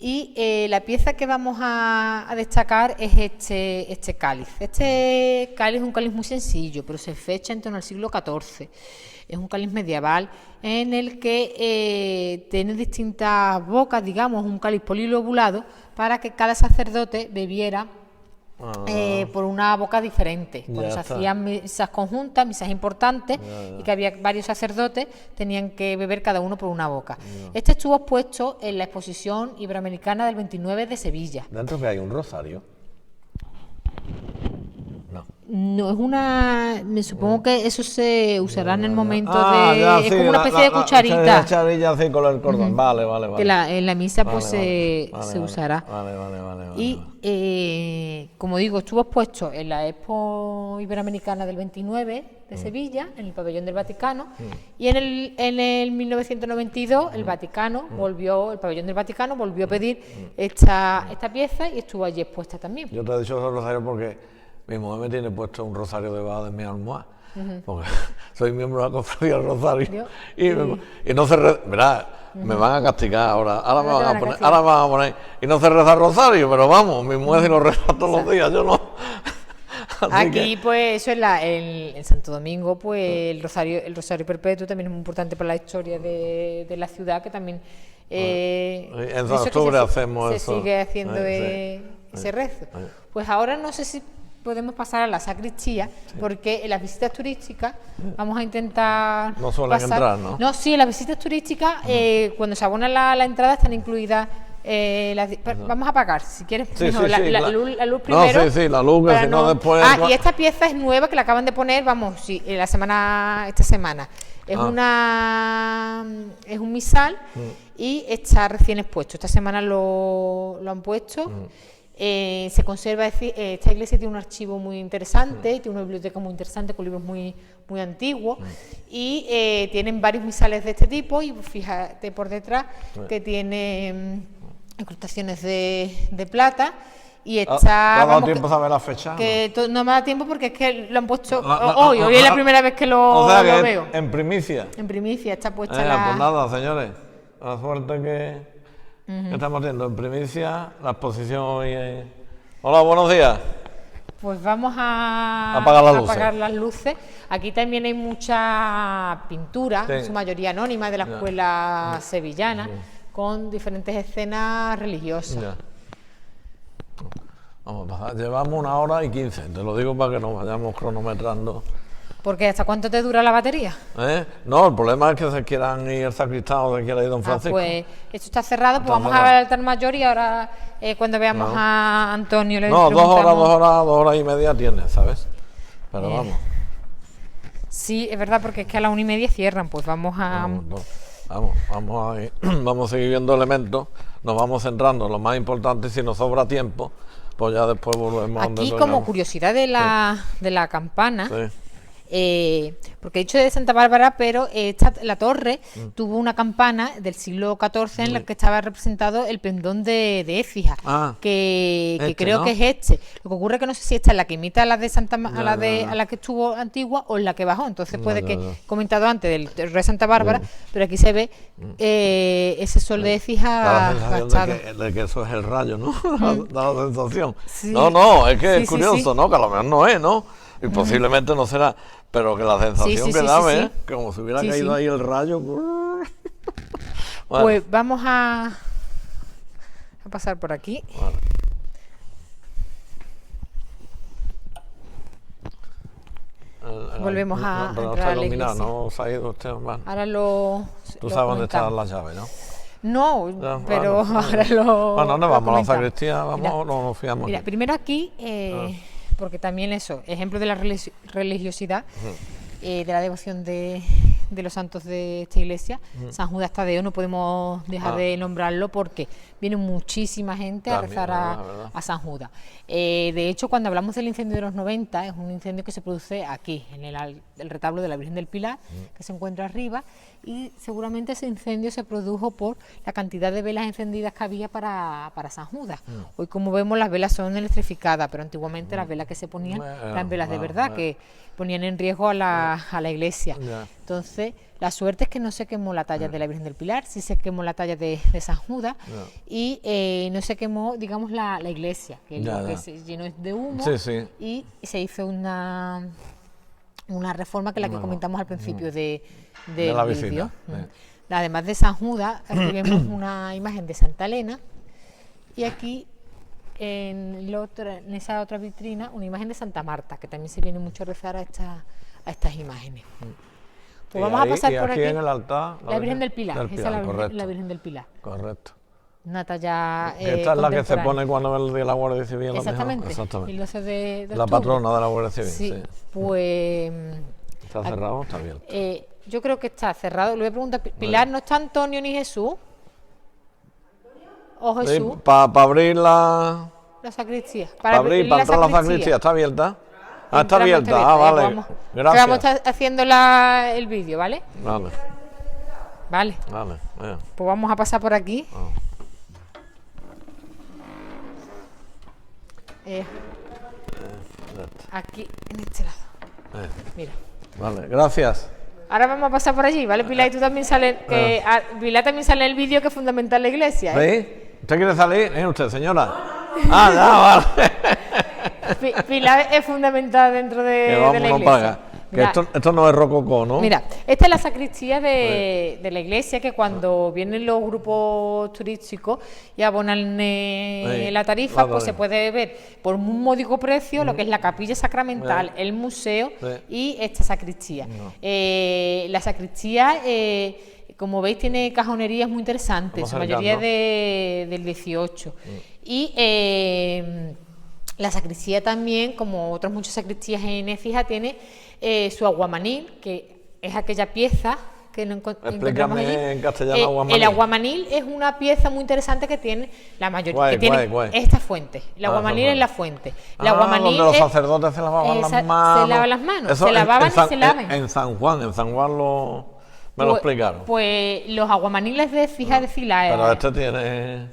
y la pieza que vamos a destacar es este cáliz. Este cáliz es un cáliz muy sencillo, pero se fecha en torno al siglo XIV. Es un cáliz medieval en el que tiene distintas bocas, digamos, un cáliz polilobulado, para que cada sacerdote bebiera por una boca diferente. Cuando se hacían misas conjuntas, misas importantes, y que había varios sacerdotes, tenían que beber cada uno por una boca. Este estuvo expuesto en la exposición iberoamericana del 29 de Sevilla. ¿Dentro que hay un rosario? No, es una... Me supongo que eso se usará en el momento de... Es como una especie de cucharita. La cucharilla así con el cordón, vale. Que en la misa pues se usará. Y como digo, estuvo expuesto en la Expo Iberoamericana del 29 de Sevilla, en el pabellón del Vaticano, y en el 1992 el pabellón del Vaticano volvió a pedir esta pieza y estuvo allí expuesta también. Yo te he dicho el rosario porque mi mujer me tiene puesto un rosario debajo de mi almohada, porque soy miembro de la cofradía del Rosario, y no se verá, me van a castigar ahora me van a poner, y no se reza el rosario, pero vamos, mi mujer sí lo reza todos los días, yo no. Aquí pues eso en Santo Domingo, pues el rosario perpetuo también es muy importante para la historia de la ciudad, que también en octubre hacemos eso. Se sigue haciendo ese rezo. Pues ahora no sé si podemos pasar a la sacristía, porque en las visitas turísticas vamos a intentar... No suelen entrar, ¿no? No, sí, en las visitas turísticas, cuando se abona la entrada están incluidas... vamos a apagar, si quieres, la luz primero. No, la luz, que si no después... y esta pieza es nueva, que la acaban de poner, esta semana. Es un misal y está recién expuesto. Esta semana lo han puesto. Se conserva, esta iglesia tiene un archivo muy interesante, tiene una biblioteca muy interesante con libros muy antiguos, y tienen varios misales de este tipo, y fíjate por detrás que tiene incrustaciones de plata, y está... ¿No ha dado tiempo a saber la fecha? No me da tiempo porque es que lo han puesto hoy es la primera vez que lo veo. En primicia. En primicia está puesta Pues nada, señores, la suerte que estamos haciendo en primicia, la exposición hoy es... Hola, buenos días. Pues vamos a apagar las luces. Aquí también hay mucha pintura, en su mayoría anónima, de la escuela sevillana, con diferentes escenas religiosas. Vamos a pasar. Llevamos 1 hora y 15, te lo digo para que nos vayamos cronometrando. ¿Porque hasta cuánto te dura la batería? No, el problema es que se quieran ir el sacristán o se quiera ir don Francisco. Pues esto está cerrado, pues vamos a ver al altar mayor, y ahora cuando veamos a Antonio le preguntamos... 2 horas y media tiene, ¿sabes? Pero vamos. Sí, es verdad, porque es que a las 1:30 cierran, pues vamos a... Vamos a seguir viendo elementos, nos vamos centrando en lo más importante, si nos sobra tiempo, pues ya después volvemos a donde Aquí, como curiosidad de la campana... porque he dicho de Santa Bárbara, pero la torre tuvo una campana del siglo XIV en la que estaba representado el pendón de Écija, que creo que es este. Lo que ocurre es que no sé si esta es la que imita a la de a la que estuvo antigua o la que bajó. Entonces puede que he comentado antes del rey Santa Bárbara, pero aquí se ve ese sol de Écija. Da la sensación de que eso es el rayo, ¿no? Da la sensación. Sí. No, es que es curioso, ¿no? Que a lo mejor no es, ¿no? Y posiblemente no será, pero que la sensación que da, ¿ves? Que como si hubiera caído ahí el rayo. Bueno. Pues vamos a pasar por aquí. Volvemos a entrar a la iglesia. No se ha ido usted, hermano. Ahora Tú sabes dónde están las llaves, ¿no? No, pero ahora lo... Bueno, ¿dónde vamos? ¿A la sacristía? ¿Vamos o no nos fiamos? Mira, primero aquí... porque también eso, ejemplo de la religiosidad, de la devoción de los santos de esta iglesia, San Judas Tadeo, no podemos dejar de nombrarlo porque viene muchísima gente a rezar a San Judas. De hecho, cuando hablamos del incendio de los 90, es un incendio que se produce aquí, en el retablo de la Virgen del Pilar, que se encuentra arriba, y seguramente ese incendio se produjo por la cantidad de velas encendidas que había para San Judas. Hoy, como vemos, las velas son electrificadas, pero antiguamente las velas que se ponían eran velas de verdad, que ponían en riesgo a la iglesia. Entonces, la suerte es que no se quemó la talla de la Virgen del Pilar, sí se quemó la talla de San Judas, y no se quemó, digamos, la iglesia, que se llenó de humo, y se hizo una reforma que es la que comentamos al principio del vídeo. Además de San Judas, aquí vemos una imagen de Santa Elena, y aquí en esa otra vitrina una imagen de Santa Marta, que también se viene mucho a rezar a estas imágenes. Pues vamos a pasar por aquí. En el altar, la Virgen del Pilar, esa es la Virgen del Pilar. Correcto. Una talla esta es la que se pone cuando es el día de la Guardia Civil. Exactamente. Exactamente. El 12 de la patrona de la Guardia Civil. Sí. Pues ¿está cerrado o está abierto? Yo creo que está cerrado. Le voy a preguntar, Pilar, ¿no está Antonio ni Jesús? ¿O Jesús? Sí, para abrir la sacristía. Para entrar a la sacristía, ¿está abierta? Está abierta, vale. Gracias. Vamos a estar haciendo el vídeo, ¿vale? Vale. Pues vamos a pasar por aquí. Aquí, en este lado. Mira. Vale, gracias. Ahora vamos a pasar por allí, ¿vale, Pilar? Y tú también sales, Pilar también sale en el vídeo, que es fundamental la iglesia, ¿eh? ¿Sí? ¿Usted quiere salir? ¿Usted, señora? Ya, vale. Pilar es fundamental dentro de la iglesia. Paga. Mira, que esto no es rococó, ¿no? Mira, esta es la sacristía de la iglesia, que cuando vienen los grupos turísticos y abonan la tarifa, pues se puede ver por un módico precio lo que es la capilla sacramental, el museo y esta sacristía. La sacristía, como veis, tiene cajonerías muy interesantes, la mayoría del 18. Y la sacristía también, como otras muchas sacristías en Écija, tiene su aguamanil, que es aquella pieza que encontramos allí. En castellano, aguamanil. El aguamanil es una pieza muy interesante que tiene la mayoría, esta fuente. El aguamanil es la fuente. El aguamanil donde los sacerdotes se lavaban las manos. Se lavan las manos, se lavaban y se lavan. En San Juan me lo explicaron. Pues los aguamaniles de Écija, pero este tiene...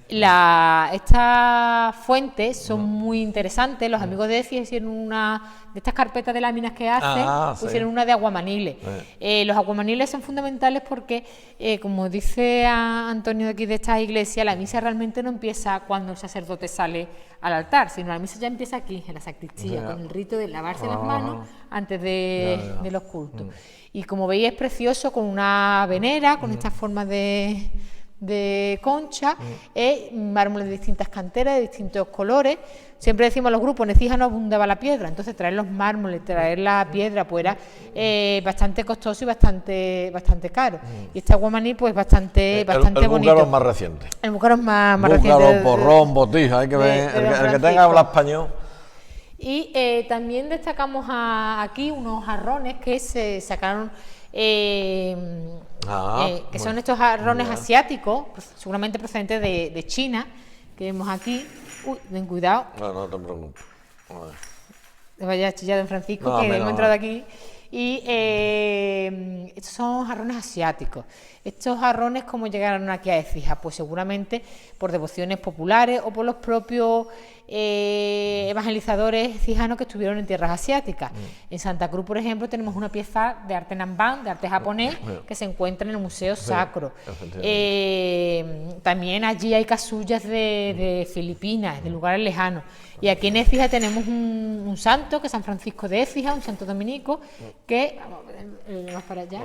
Estas fuentes son muy interesantes. Los amigos de Écija hicieron una de estas carpetas de láminas que hacen, hicieron una de aguamaniles. Los aguamaniles son fundamentales porque, como dice Antonio de aquí de esta iglesia, la misa realmente no empieza cuando el sacerdote sale al altar, sino la misa ya empieza aquí, en la sacristía, con el rito de lavarse las manos antes de los cultos. Y como veis, es precioso, con una venera, con estas formas de concha, mármoles de distintas canteras, de distintos colores. Siempre decimos a los grupos, en Écija no abundaba la piedra, entonces traer los mármoles, traer la piedra, pues era bastante costoso y bastante caro. Y este aguamaní, pues bastante bonito. El búcaro es más reciente. El búcaro es más reciente. Búcaro, porrón, botija, hay que ver, el que tenga habla español. Y también destacamos aquí unos jarrones que se sacaron, que son estos jarrones asiáticos, seguramente procedentes de China, que vemos aquí. Uy, ten cuidado. No te preocupes. Te vaya chillado en Francisco, que hemos entrado aquí. Y estos son jarrones asiáticos. Estos jarrones, ¿cómo llegaron aquí a Écija? Pues seguramente por devociones populares o por los propios evangelizadores cijanos que estuvieron en tierras asiáticas. En Santa Cruz, por ejemplo, tenemos una pieza de arte Nanban, de arte japonés, que se encuentra en el Museo Sacro. También allí hay casullas de Filipinas, de lugares lejanos. Y aquí en Écija tenemos un santo, que es San Francisco de Écija, un santo dominico, que, vamos para allá,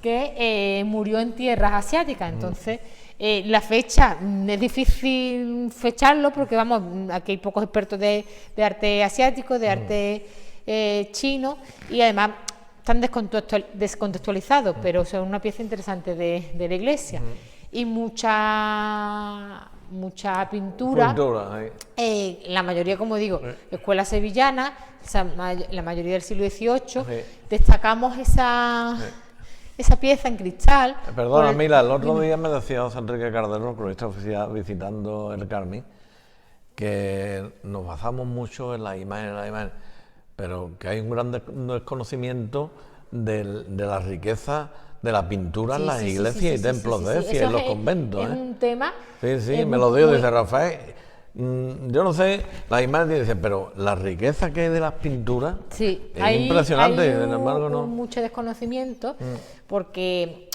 que murió en tierras asiáticas. Entonces, la fecha es difícil fecharlo porque, vamos, aquí hay pocos expertos de arte asiático, de arte chino, y además están descontextualizados, pero son una pieza interesante de la iglesia. Y muchas mucha pintura. La mayoría, como digo, escuela sevillana, la mayoría del siglo XVIII. Destacamos esa pieza en cristal. Perdona, mira, el otro día me decía José Enrique Cardero, cronista oficial, visitando el Carmen, que nos basamos mucho en las imágenes, pero que hay un gran desconocimiento de la riqueza de la pintura en las iglesias y templos de Ecija, en los conventos. Es un tema. Sí, me lo dijo, dice Rafael. Yo no sé, las imágenes dicen, pero la riqueza que hay de las pinturas es impresionante. Hay sin embargo, no. Mucho desconocimiento, porque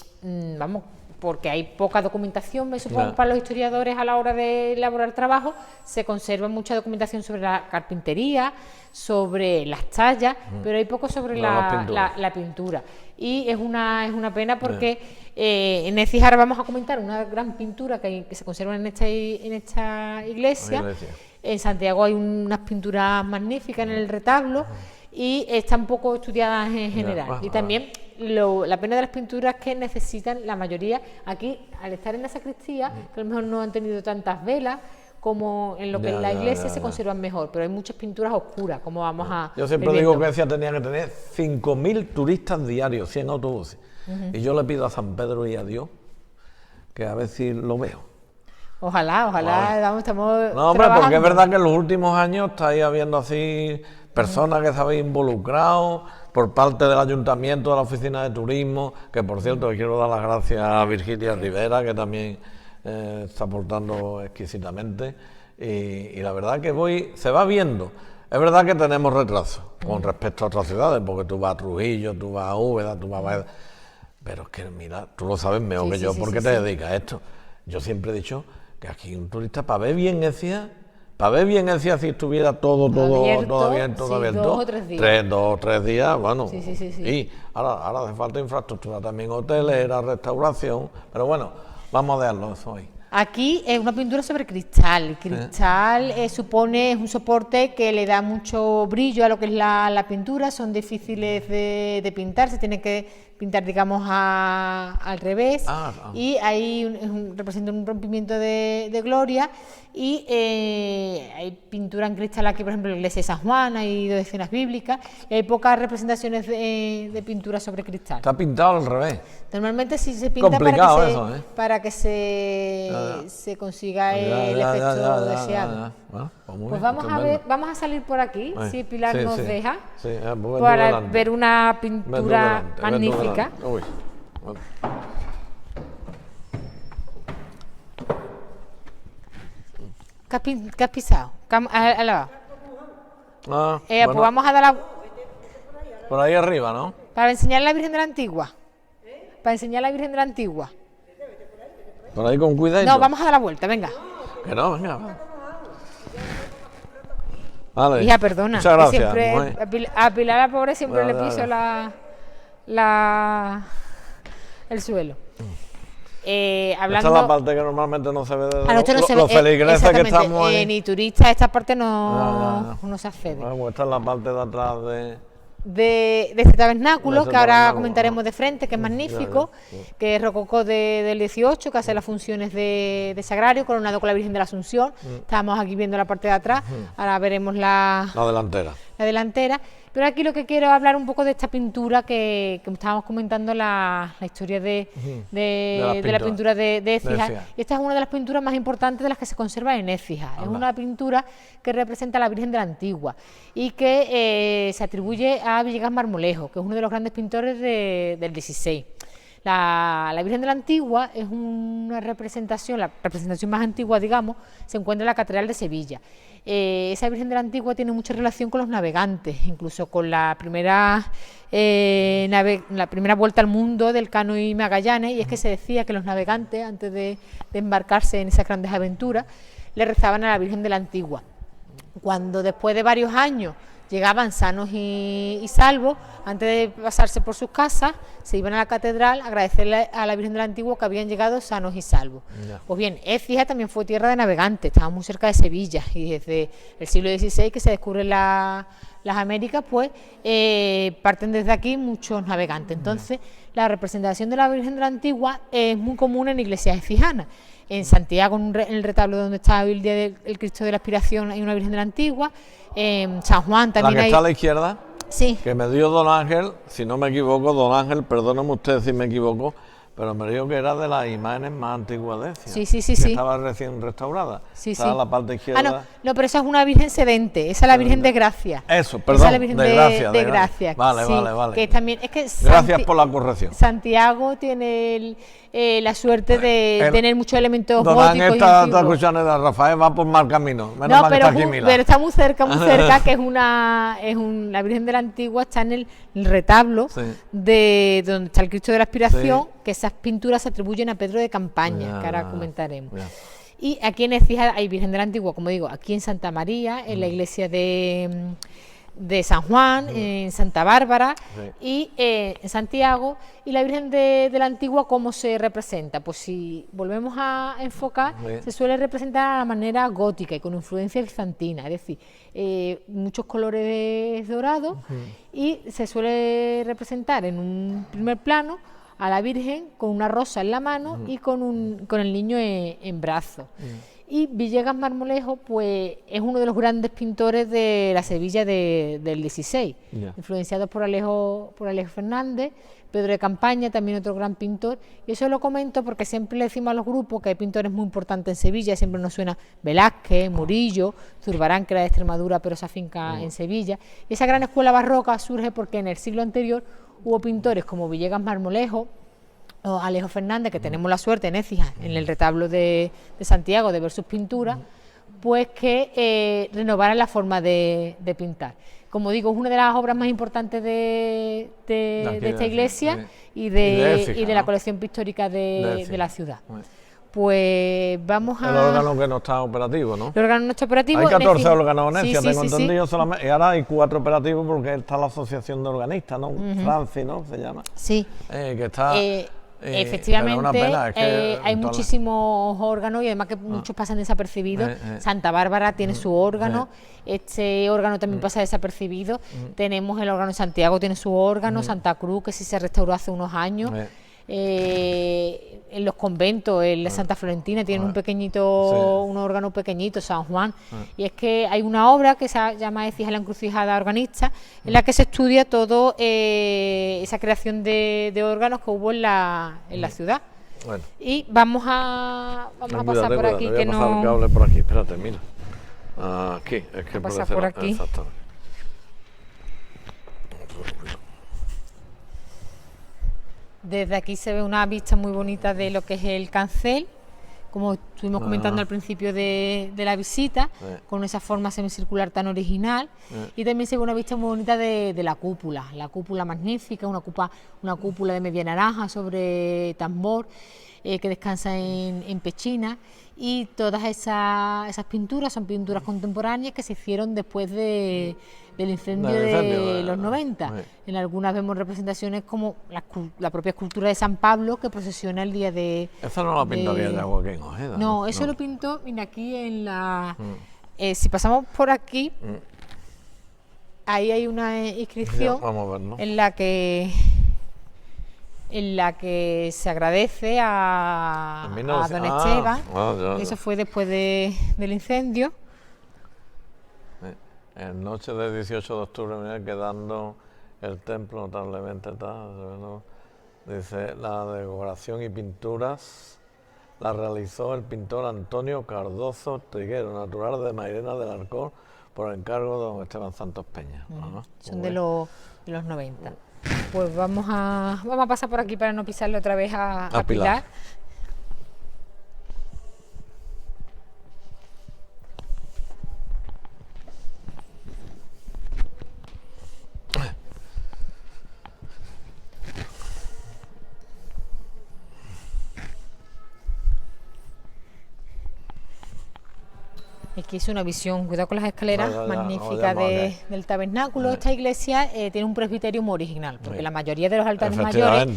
hay poca documentación, me supongo, para los historiadores a la hora de elaborar trabajo. Se conserva mucha documentación sobre la carpintería, sobre las tallas, pero hay poco sobre la pintura. Y es una pena porque en Écija ahora vamos a comentar una gran pintura que se conserva en esta iglesia. En Santiago hay unas pinturas magníficas en el retablo y están poco estudiadas en general. Y también la pena de las pinturas que necesitan la mayoría, aquí al estar en la sacristía, que a lo mejor no han tenido tantas velas como en lo que es la iglesia, se conservan mejor, pero hay muchas pinturas oscuras, como vamos a... Yo siempre digo que Écija tenía que tener 5.000 turistas diarios, 100 autobuses, y yo le pido a San Pedro y a Dios que a ver si lo veo. Ojalá, estamos... No, hombre, porque es verdad que en los últimos años estáis habiendo así personas que se habéis involucrado por parte del Ayuntamiento, de la Oficina de Turismo, que por cierto le quiero dar las gracias a Virginia Rivera, que también está aportando exquisitamente, y la verdad que se va viendo. Es verdad que tenemos retraso con respecto a otras ciudades, porque tú vas a Trujillo, tú vas a Úbeda, tú vas a Baeza, pero es que mira, tú lo sabes mejor que yo, porque te dedicas a esto. Yo siempre he dicho que aquí un turista, para ver bien Écija, si estuviera todo abierto, 2 o 3 días. 2 o 3 días, bueno. Sí. Y ahora hace falta infraestructura, también hoteles, restauración, pero bueno, vamos a dejarlo eso hoy. Aquí es una pintura sobre cristal. El cristal es un soporte que le da mucho brillo a lo que es la pintura. Son difíciles de pintar, se tiene que pintar, digamos, al revés. Y ahí representa un rompimiento de gloria. Y hay pintura en cristal aquí, por ejemplo, en la iglesia de San Juan, hay 2 escenas bíblicas. Y hay pocas representaciones de pintura sobre cristal. Está pintado al revés. Normalmente sí se pinta para que se consiga el efecto deseado. Pues vamos a salir por aquí, si Pilar nos deja, para ver una pintura magnífica. ¿Qué has pisado? Al lado. Pues vamos a dar por ahí arriba, ¿no? Para enseñar la Virgen de la Antigua. Para enseñar la Virgen de la Antigua. Por ahí con cuidado. No, vamos a dar la vuelta, venga. Que no, venga. Vale. Hija, perdona. Muchas gracias. Siempre, a Pilar, la pobre, siempre le piso el suelo. Esta es la parte que normalmente no se ve de los feligreses que estamos ahí. Ni turistas, esta parte no se accede. Esta es la parte de atrás de este tabernáculo, que ahora comentaremos de frente, que es magnífico, que es rococó del 18, que hace las funciones de sagrario, coronado con la Virgen de la Asunción. Estamos aquí viendo la parte de atrás, ahora veremos la delantera. Pero aquí lo que quiero es hablar un poco de esta pintura que estábamos comentando, la historia de la pintura de Écija. Esta es una de las pinturas más importantes de las que se conserva en Écija. Es una pintura que representa a la Virgen de la Antigua y que se atribuye a Villegas Marmolejo, que es uno de los grandes pintores del 16. La Virgen de la Antigua es una representación, la representación más antigua, digamos, se encuentra en la Catedral de Sevilla. Esa Virgen de la Antigua tiene mucha relación con los navegantes, incluso con la primera vuelta al mundo del Cano y Magallanes, y es que se decía que los navegantes, antes de embarcarse en esas grandes aventuras, le rezaban a la Virgen de la Antigua. Cuando después de varios años llegaban sanos y salvos, antes de pasarse por sus casas, se iban a la catedral a agradecerle a la Virgen de la Antigua que habían llegado sanos y salvos. Pues bien, Écija también fue tierra de navegantes, estaba muy cerca de Sevilla, y desde el siglo XVI que se descubre la las Américas, pues parten desde aquí muchos navegantes. Entonces, la representación de la Virgen de la Antigua es muy común en iglesias efijanas. En Santiago, en el retablo donde está el día del Cristo de la Aspiración, hay una Virgen de la Antigua. En San Juan también la que hay... está a la izquierda, sí, que me dio Don Ángel, si no me equivoco, Don Ángel, perdónenme ustedes si me equivoco, pero me dijo que era de las imágenes más antiguas de Écija. Sí, que estaba recién restaurada. Sí, estaba sí. la parte izquierda. No, pero esa es una Virgen sedente, esa es la Virgen de Gracia. Eso, perdón, esa es la Virgen de Gracia. De Gracia. Vale, sí, vale. Que también, es que gracias por la corrección. Santiago tiene la suerte de tener muchos elementos Don góticos. Ángel está escuchando de Rafael, va por mal camino. Menos mal que está aquí Milán. Pero está muy cerca, que la Virgen de la Antigua está en el retablo de donde está el Cristo de la Aspiración, que esas pinturas se atribuyen a Pedro de Campaña, que ahora comentaremos. Y aquí en Écija hay Virgen de la Antigua, como digo, aquí en Santa María, en la iglesia de San Juan, en Santa Bárbara y en Santiago. Y la Virgen de la Antigua, ¿cómo se representa? Pues si volvemos a enfocar, se suele representar a la manera gótica y con influencia bizantina, es decir, muchos colores dorados, y se suele representar en un primer plano a la Virgen con una rosa en la mano y con el niño en brazos. Y Villegas Marmolejo, pues es uno de los grandes pintores de la Sevilla del XVI, influenciados por Alejo Fernández, Pedro de Campaña, también otro gran pintor. Y eso lo comento porque siempre le decimos a los grupos que hay pintores muy importantes en Sevilla, siempre nos suena Velázquez, Murillo, Zurbarán, que era de Extremadura, pero se afinca en Sevilla. Y esa gran escuela barroca surge porque en el siglo anterior hubo pintores como Villegas Marmolejo o Alejo Fernández, que tenemos la suerte en Écija, en el retablo de Santiago, de ver sus pinturas, pues que renovaran la forma de pintar. Como digo, es una de las obras más importantes de esta iglesia y de la colección pictórica de la ciudad. Pues vamos a... El órgano que no está operativo, ¿no? El órgano no está operativo. Hay 14 órganos en Écija, tengo entendido, sí. Solamente, y ahora hay 4 operativos porque está la asociación de organistas, ¿no? Franci, ¿no? Se llama. Sí. Que está... efectivamente, una pena, es que hay muchísimos órganos y además que muchos pasan desapercibidos. Santa Bárbara tiene su órgano, este órgano también pasa desapercibido. Tenemos el órgano de Santiago, tiene su órgano, Santa Cruz, que sí se restauró hace unos años. En los conventos, en la Santa Florentina tienen un órgano pequeñito, San Juan, y es que hay una obra que se llama Écija la encrucijada organista, en la que se estudia todo esa creación de órganos que hubo en la ciudad. Bueno. Y vamos a pasar por aquí, que no... el cable por aquí, espérate, mira. Aquí, es que pasar por aquí. Exactamente. Desde aquí se ve una vista muy bonita de lo que es el cancel, como estuvimos comentando al principio de la visita, con esa forma semicircular tan original, y también se ve una vista muy bonita de la cúpula magnífica, una cúpula de media naranja sobre tambor, que descansa en pechina, y todas esas pinturas son pinturas contemporáneas que se hicieron después del incendio de los 90. En algunas vemos representaciones como la propia escultura de San Pablo que procesiona el día de... Esa no la pintaría ya Joaquín Ojeda. No, eso lo pintó, mira, aquí en la... si pasamos por aquí, ahí hay una inscripción en la que se agradece a don Esteban. Eso fue después del incendio. En noche del 18 de octubre, mira, quedando el templo notablemente tal, dice, la decoración y pinturas la realizó el pintor Antonio Cardozo Triguero, natural de Mairena del Arcón, por encargo de don Esteban Santos Peña. Son de los 90. Pues vamos a pasar por aquí para no pisarle otra vez a Pilar. Aquí es una visión, cuidado con las escaleras, magnífica del tabernáculo. Sí. Esta iglesia tiene un presbiterio muy original, porque Sí. la mayoría de los altares mayores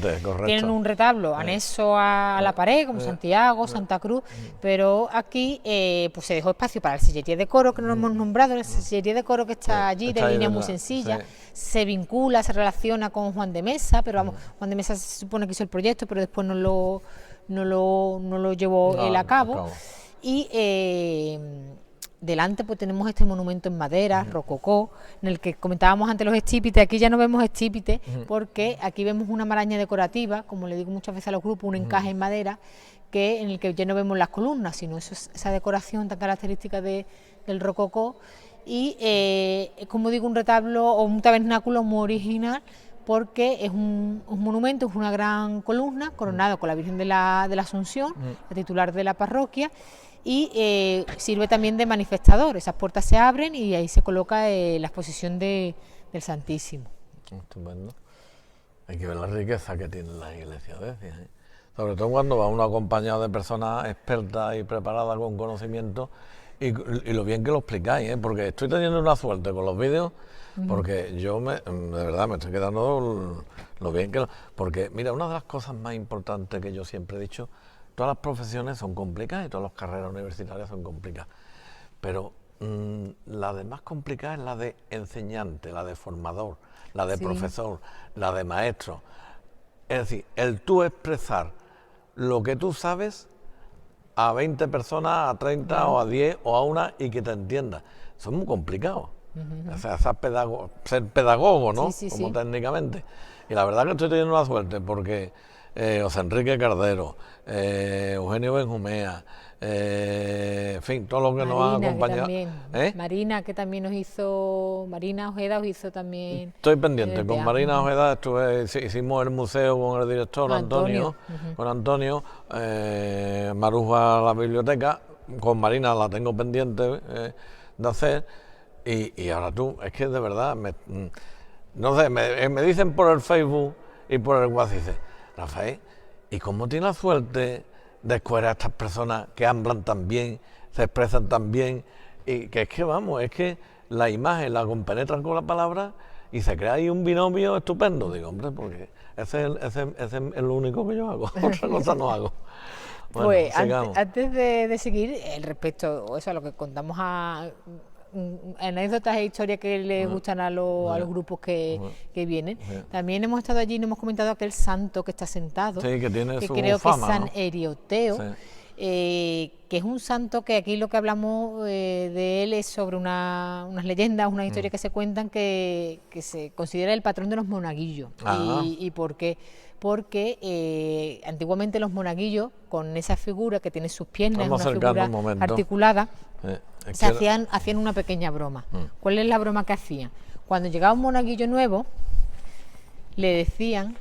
tienen un retablo anexo a la pared, como Santiago, Santa Cruz, pero aquí pues se dejó espacio para la sillería de coro, que no lo hemos nombrado, la sillería de coro que está allí, de línea muy sencilla, se vincula, se relaciona con Juan de Mesa, pero vamos, Juan de Mesa se supone que hizo el proyecto, pero después no lo llevó él a cabo. Y delante pues tenemos este monumento en madera, rococó, en el que comentábamos antes los estípites. Aquí ya no vemos estípites, porque aquí vemos una maraña decorativa, como le digo muchas veces a los grupos, un encaje en madera, en el que ya no vemos las columnas, sino esa decoración tan característica del rococó. Y como digo, un retablo o un tabernáculo muy original, porque es un monumento, es una gran columna coronado con la Virgen de la Asunción, la titular de la parroquia, y sirve también de manifestador. Esas puertas se abren y ahí se coloca la exposición del Santísimo. Estupendo. Hay que ver la riqueza que tienen las iglesias a veces, ¿eh? Sobre todo cuando va uno acompañado de personas expertas y preparadas con conocimiento, y lo bien que lo explicáis, ¿eh? Porque estoy teniendo una suerte con los vídeos, porque yo de verdad me estoy quedando lo bien que porque mira, una de las cosas más importantes que yo siempre he dicho, todas las profesiones son complicadas y todas las carreras universitarias son complicadas, pero la de más complicada es la de enseñante, la de formador, la de profesor, la de maestro. Es decir, el tú expresar lo que tú sabes a 20 personas, a 30 o a 10 o a una, y que te entienda. Eso es muy complicado. O sea, ser pedagogo, ¿no? Como técnicamente. Y la verdad que estoy teniendo una suerte, porque José Enrique Cardero, Eugenio Benjumea, en fin, todos los que nos han acompañado. Marina, que también nos hizo, Marina Ojeda os hizo también. Estoy pendiente, con Marina Ojeda hicimos el museo con el director Antonio, con Antonio, Maruja la biblioteca, con Marina la tengo pendiente de hacer, y ahora tú, es que de verdad, no sé, me dicen por el Facebook y por el WhatsApp, dice, Rafael, ¿y cómo tienes la suerte de escoger a estas personas que hablan tan bien, se expresan tan bien, y que es que vamos, es que la imagen la compenetran con la palabra y se crea ahí un binomio estupendo? Digo, hombre, porque ese es lo único que yo hago, otra cosa no hago. Bueno, pues antes de seguir, respecto a lo que contamos anécdotas e historias que les gustan a los grupos que vienen. También hemos estado allí y nos hemos comentado aquel santo que está sentado, que tiene que su creo fama, que es San Erioteo, que es un santo que aquí lo que hablamos de él es sobre unas leyendas, unas historias que se cuentan, que se considera el patrón de los monaguillos. ¿Y por qué? Porque antiguamente los monaguillos, con esa figura que tiene sus piernas, una figura articulada, hacían una pequeña broma. ¿Cuál es la broma que hacían? Cuando llegaba un monaguillo nuevo, le decían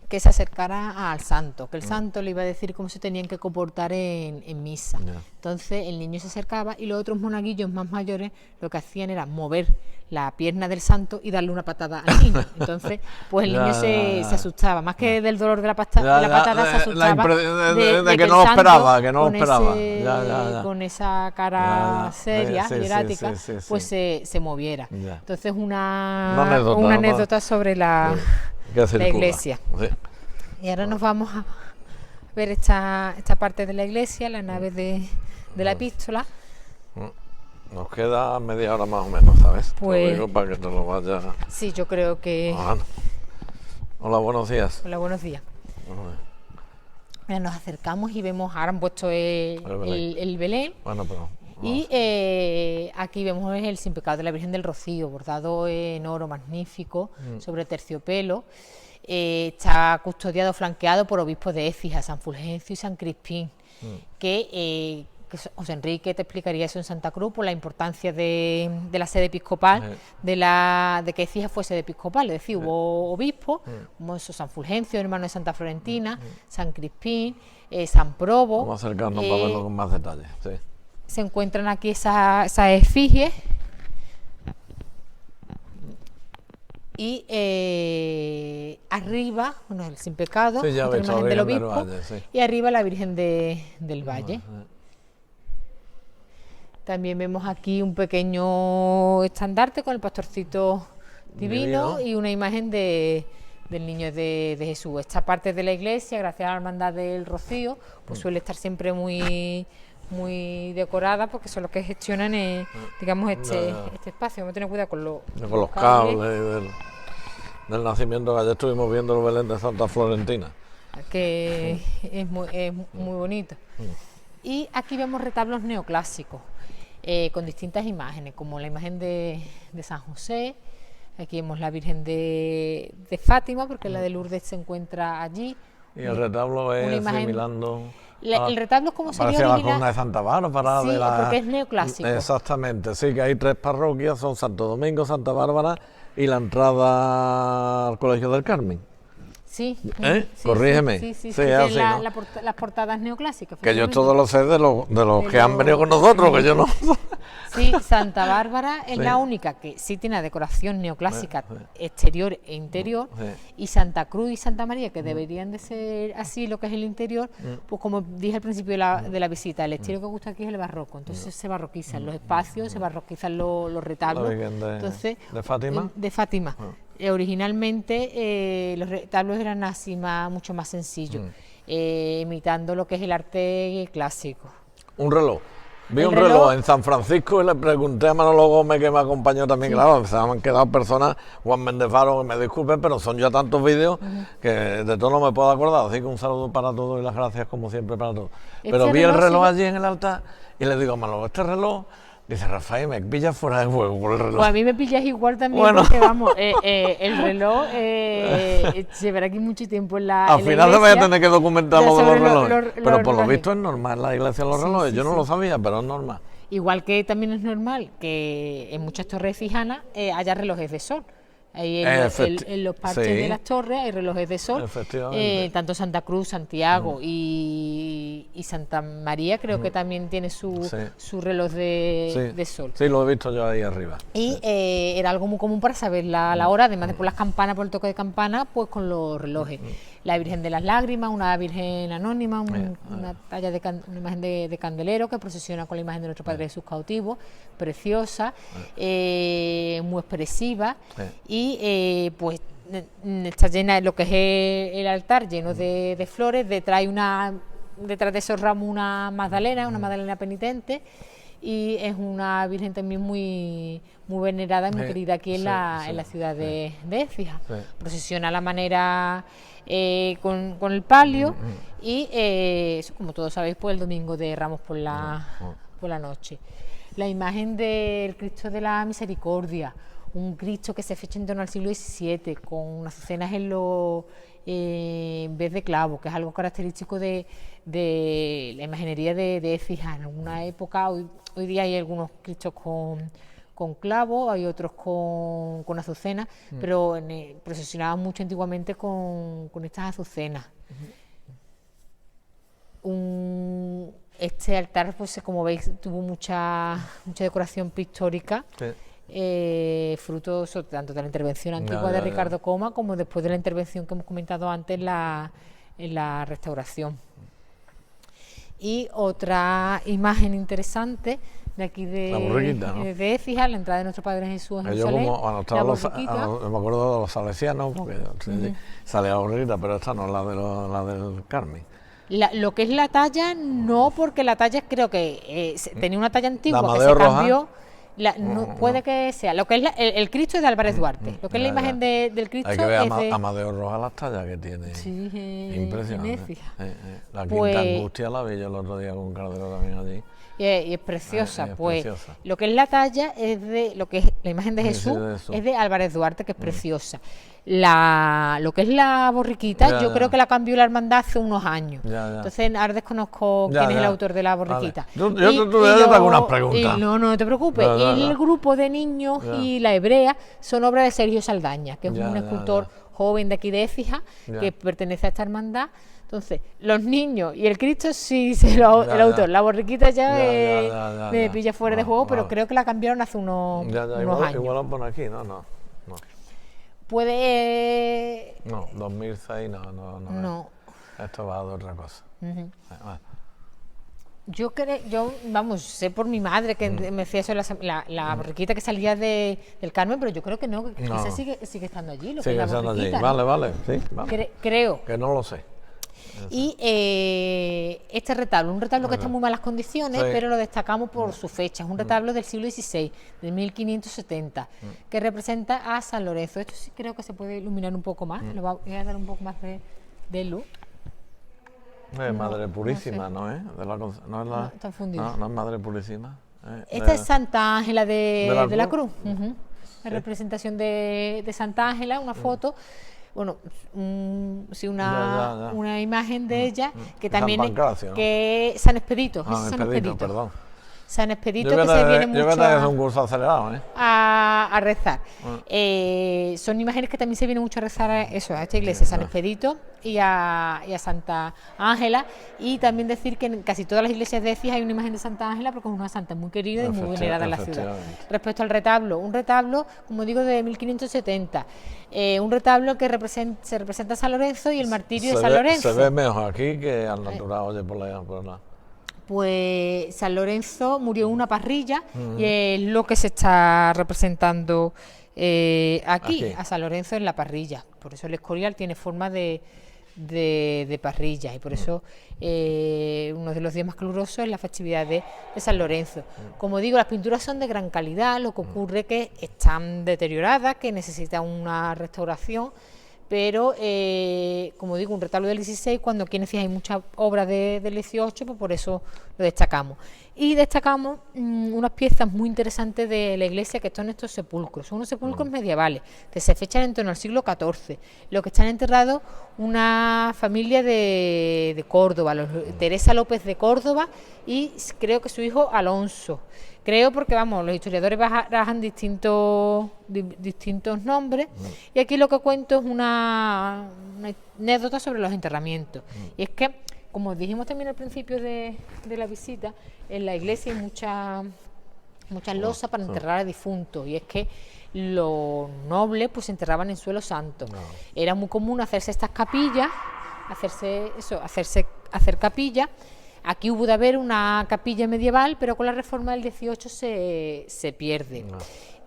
que se acercara al santo, que el santo le iba a decir cómo se tenían que comportar en misa. Entonces el niño se acercaba y los otros monaguillos más mayores lo que hacían era mover la pierna del santo y darle una patada al niño. Entonces pues el niño se asustaba, más que del dolor de la patada, se asustaba de que no lo esperaba, con esa cara seria y erática, pues se moviera. Entonces una anécdota sobre la iglesia. Y ahora nos vamos a ver esta parte de la iglesia, la nave de la epístola. Nos queda media hora más o menos, ¿sabes? Pues, digo para que te lo vayas. Sí, yo creo que. Hola, buenos días. Hola, buenos días. Mira, nos acercamos y vemos, ahora han puesto el Belén. Bueno, pero. Y aquí vemos el Sin Pecado de la Virgen del Rocío, bordado en oro magnífico, sobre terciopelo. Está custodiado, flanqueado por obispos de Écija, San Fulgencio y San Crispín, que José Enrique te explicaría eso en Santa Cruz, por la importancia de la sede episcopal, de que Écija fuese sede episcopal, es decir, hubo obispos, como eso, San Fulgencio, hermano de Santa Florentina, San Crispín, San Probo. Vamos a acercarnos para verlo con más detalle. Se encuentran aquí esas efigies. Y arriba, el Sin Pecado, la imagen del obispo, y arriba la Virgen del Valle. También vemos aquí un pequeño estandarte con el pastorcito divino y una imagen del niño de Jesús. Esta parte de la iglesia, gracias a la Hermandad del Rocío, pues suele estar siempre muy decorada, porque son los que gestionan digamos este espacio. Vamos a tener cuidado con los cables del nacimiento, que ayer estuvimos viendo el Belén de Santa Florentina, que es muy bonito. Y aquí vemos retablos neoclásicos con distintas imágenes, como la imagen de San José. Aquí vemos la Virgen de Fátima, porque la de Lourdes se encuentra allí. Y el retablo es asimilando... el retablo es como sería original. Parece la columna de Santa Bárbara. Sí, porque es neoclásico. Exactamente, sí, que hay 3 parroquias, son Santo Domingo, Santa Bárbara y la entrada al Colegio del Carmen. Sí, corrígeme. Sí, así, ¿no? Las portadas neoclásicas. Que yo todo lo sé de los que han venido con nosotros, que yo no... Sí, Santa Bárbara es la única que sí tiene decoración neoclásica exterior e interior, y Santa Cruz y Santa María, que deberían de ser así lo que es el interior, pues como dije al principio de la visita, el estilo que gusta aquí es el barroco, entonces se barroquizan los espacios, se barroquizan los retablos. Entonces, ¿de Fátima? De Fátima. Originalmente los retablos eran así mucho más sencillos, imitando lo que es el arte clásico. Un reloj. Vi un reloj en San Francisco y le pregunté a Manolo Gómez, que me acompañó también, claro, se me han quedado personas, Juan Mendefaro, que me disculpen, pero son ya tantos vídeos que de todo no me puedo acordar, así que un saludo para todos y las gracias como siempre para todos. Pero vi el reloj allí en el altar y le digo a Manolo, este reloj... Dice, Rafael, me pillas fuera de juego por el reloj. Pues a mí me pillas igual también, porque vamos, el reloj llevará aquí mucho tiempo en la Al final se vaya a tener que documentar lo de los relojes. Pero por lo visto es normal en la iglesia los relojes. Yo no lo sabía, pero es normal. Igual que también es normal que en muchas torres fijanas haya relojes de sol. Ahí en los parches de las torres hay relojes de sol, tanto Santa Cruz, Santiago y Santa María creo que también tiene su reloj de sol. Sí, lo he visto yo ahí arriba. Y era algo muy común para saber la hora, además de por las campanas, por el toque de campana, pues con los relojes. La Virgen de las Lágrimas, una Virgen anónima, una imagen de candelero que procesiona con la imagen de nuestro Padre Jesús cautivo, preciosa, muy expresiva, y pues está llena de lo que es el altar, lleno de flores, detrás de esos ramos una Magdalena penitente, y es una Virgen también muy venerada y muy querida aquí en la ciudad de Écija. Procesiona a la manera con el palio y eso, como todos sabéis, pues el domingo de Ramos por la noche. La imagen del Cristo de la Misericordia, un Cristo que se fecha en torno al siglo XVII, con unas azucenas en vez de clavo, que es algo característico de la imaginería de Écija. En una época, hoy día hay algunos Cristos con clavo, hay otros con azucenas, pero procesionaban mucho antiguamente con estas azucenas. Este altar, pues como veis, tuvo mucha decoración pictórica, fruto tanto de la intervención antigua de Ricardo Coma como después de la intervención que hemos comentado antes en la restauración. Y otra imagen interesante de aquí de Écija, la entrada de nuestro Padre Jesús en Jerusalén, me acuerdo de los salesianos, porque sale la borriquita, pero esta no es la del Carmen. Lo que es la talla, no, porque la talla creo que tenía una talla antigua que se Roja. cambió. Puede que sea. Lo que es el Cristo es de Álvarez Duarte. Lo que es la imagen del Cristo hay que ver es Amadeo Roja, las tallas que tiene. Impresionante. La Quinta Pues, Angustia la vi yo el otro día con un cardero también allí. Y es preciosa, preciosa. Lo que es la talla es lo que es la imagen de Jesús es de Álvarez Duarte, que es preciosa. Lo que es la borriquita, yo creo que la cambió la hermandad hace unos años. Entonces ahora desconozco quién es el autor de la borriquita. Yo te hago unas preguntas. No te preocupes. El grupo de niños y la hebrea son obras de Sergio Saldaña, que es un escultor joven de aquí de Écija, que pertenece a esta hermandad. Entonces, los niños y el Cristo sí el autor. La borriquita me pilla fuera de juego, pero creo que la cambiaron hace unos años. Igual lo pone aquí, no. Puede... No, 2006 no. Esto va de otra cosa. Vamos, sé por mi madre que me decía eso, la borriquita que salía del Carmen, pero yo creo que no, que esa sigue estando allí. Sigue estando allí, ¿no? Vale, sí. Vale. Creo. Que no lo sé. Y este retablo, un retablo que está en muy malas condiciones, pero lo destacamos por su fecha. Es un retablo del siglo XVI, de 1570, que representa a San Lorenzo. Esto sí creo que se puede iluminar un poco más, le voy a dar un poco más de luz. Madre Purísima, ¿no es? No, está fundido. No es Madre Purísima. Esta es Santa Ángela de la Cruz. La representación de Santa Ángela, una foto. Bueno, sí, una imagen de ella, que también Pancracio, ¿no? que es San Expedito. San Expedito, perdón. San Expedito, que se viene mucho es un curso acelerado, a rezar. Son imágenes que también se vienen mucho a rezar a esta iglesia, San Expedito y a Santa Ángela. Y también decir que en casi todas las iglesias de Écija hay una imagen de Santa Ángela, porque es una santa muy querida y muy venerada en la ciudad. Respecto al retablo, un retablo, como digo, de 1570. Un retablo que se representa a San Lorenzo y el martirio de San Lorenzo. Se ve mejor aquí que al natural, oye, por la... Pues San Lorenzo murió en una parrilla y es lo que se está representando aquí, a San Lorenzo en la parrilla. Por eso el Escorial tiene forma de parrilla, y por eso uno de los días más calurosos es la festividad de San Lorenzo. Como digo, las pinturas son de gran calidad, lo que ocurre es que están deterioradas, que necesitan una restauración. Pero, como digo, un retablo del 16, cuando aquí en Écija hay muchas obras del 18, pues por eso lo destacamos. Y destacamos unas piezas muy interesantes de la iglesia, que son estos sepulcros. Son unos sepulcros medievales, que se fechan en torno al siglo XIV. Los que están enterrados una familia de Córdoba, Teresa López de Córdoba, y creo que su hijo Alonso. Creo porque, vamos, los historiadores barajan distintos nombres, y aquí lo que cuento es una anécdota sobre los enterramientos. Y es que, como dijimos también al principio de la visita, en la iglesia hay muchas losas para enterrar a difuntos, y es que los nobles pues se enterraban en suelo santo. Era muy común hacerse estas capillas, hacer capillas. Aquí hubo de haber una capilla medieval, pero con la reforma del 18 se pierde.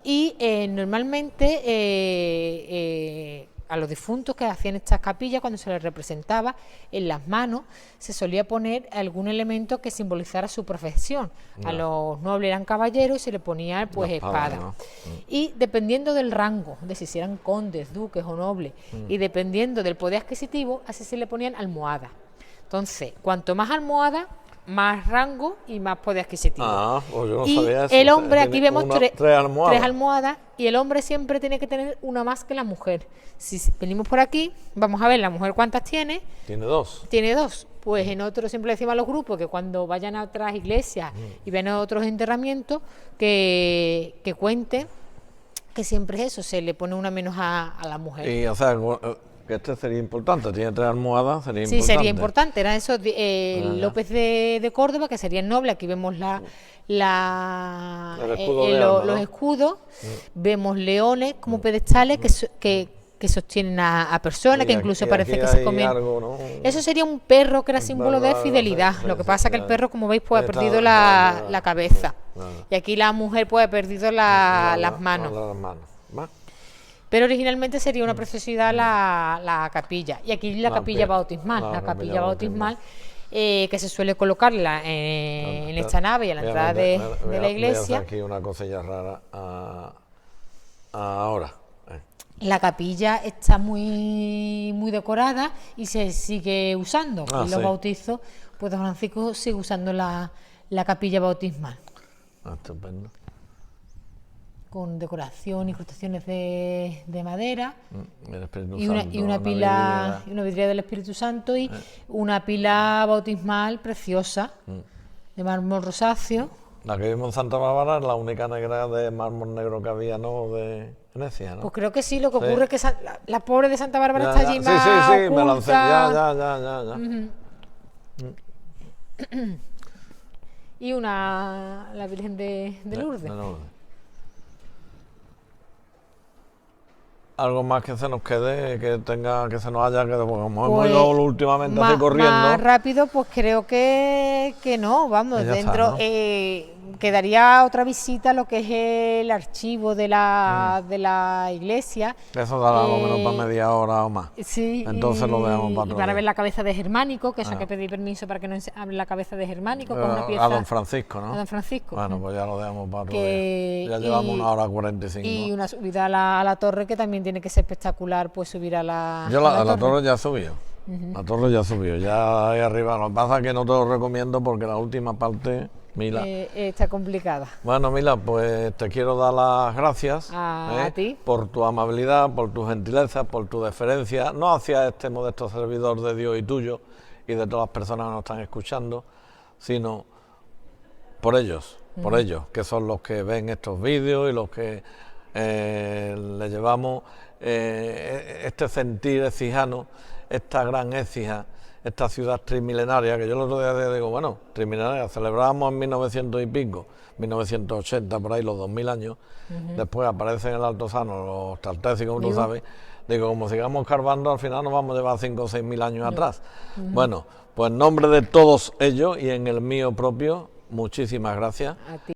Y normalmente a los difuntos que hacían estas capillas, cuando se les representaba, en las manos se solía poner algún elemento que simbolizara su profesión. A los nobles eran caballeros y se le ponía pues espada. Y dependiendo del rango, de si eran condes, duques o nobles, y dependiendo del poder adquisitivo, así se le ponían almohadas. Entonces, cuanto más almohada, más rango y más poder adquisitivo. Pues yo no y sabía eso. El hombre, aquí vemos tres almohadas. Almohadas, y el hombre siempre tiene que tener una más que la mujer. Si venimos por aquí, vamos a ver la mujer cuántas tiene. Tiene dos. Tiene dos. Pues en otros siempre le decimos a los grupos que cuando vayan a otras iglesias y vean otros enterramientos, que cuenten, que siempre es eso, se le pone una menos a la mujer. Y, o sea, que este sería importante, tiene tres almohadas, sería importante. Sí, sería importante, eran esos López de Córdoba, que serían nobles. Aquí vemos los escudos, vemos leones como pedestales que sostienen a personas, que incluso parece que se comen. Eso sería un perro que era símbolo de fidelidad. Lo que pasa es que el perro, como veis, pues ha perdido la cabeza. Y aquí la mujer pues ha perdido las manos. Pero originalmente sería una preciosidad la capilla. Y aquí la capilla bautismal. La capilla bautismal que se suele colocarla en esta nave y a la entrada de la iglesia. Voy a hacer aquí una cosilla rara ahora. La capilla está muy decorada y se sigue usando. En los bautizos, pues don Francisco sigue usando la capilla bautismal. Estupendo. Con decoración, incrustaciones de madera, y una vidriera del Espíritu Santo, y una pila bautismal preciosa de mármol rosáceo. La que vimos en Santa Bárbara es la única negra de mármol negro que había, ¿no?, de Venecia, ¿no? Pues creo que sí, lo que ocurre es que la pobre de Santa Bárbara está allí más oculta. Me lancé, ya. Y la Virgen de Lourdes. Algo más que se nos quede, que se nos haya quedado, porque como hemos ido últimamente así corriendo. Más rápido, pues creo que no, vamos, dentro está, ¿no? Quedaría otra visita a lo que es el archivo de la iglesia. Eso dará algo menos para media hora o más. Sí. Entonces lo dejamos para otro para día. Ver la cabeza de Germánico, que eso hay que pedir permiso para que no se hable la cabeza de Germánico, con una pieza. A don Francisco, ¿no? A don Francisco. Bueno, pues ya lo dejamos para otro día. Ya llevamos 1 hora 45. Y una subida a la torre, que también tiene que ser espectacular, pues subir a la Yo a la torre ya he subido. La torre ya subió, ya ahí arriba. Lo que pasa es que no te lo recomiendo porque la última parte, Mila, está complicada. Bueno, Mila, pues te quiero dar las gracias a ti por tu amabilidad, por tu gentileza, por tu deferencia, no hacia este modesto servidor de Dios y tuyo y de todas las personas que nos están escuchando, sino por ellos, que son los que ven estos vídeos y los que le llevamos este sentir ecijano, esta gran Écija, esta ciudad trimilenaria, que yo el otro día digo, bueno, trimilenaria, celebrábamos en 1900 y pico, 1980, por ahí, los 2000 años, después aparecen en el Altozano los Taltesi, como tú sabes, digo, como sigamos carbando, al final nos vamos a llevar 5 o 6 mil años atrás. Bueno, pues en nombre de todos ellos y en el mío propio, muchísimas gracias. A ti.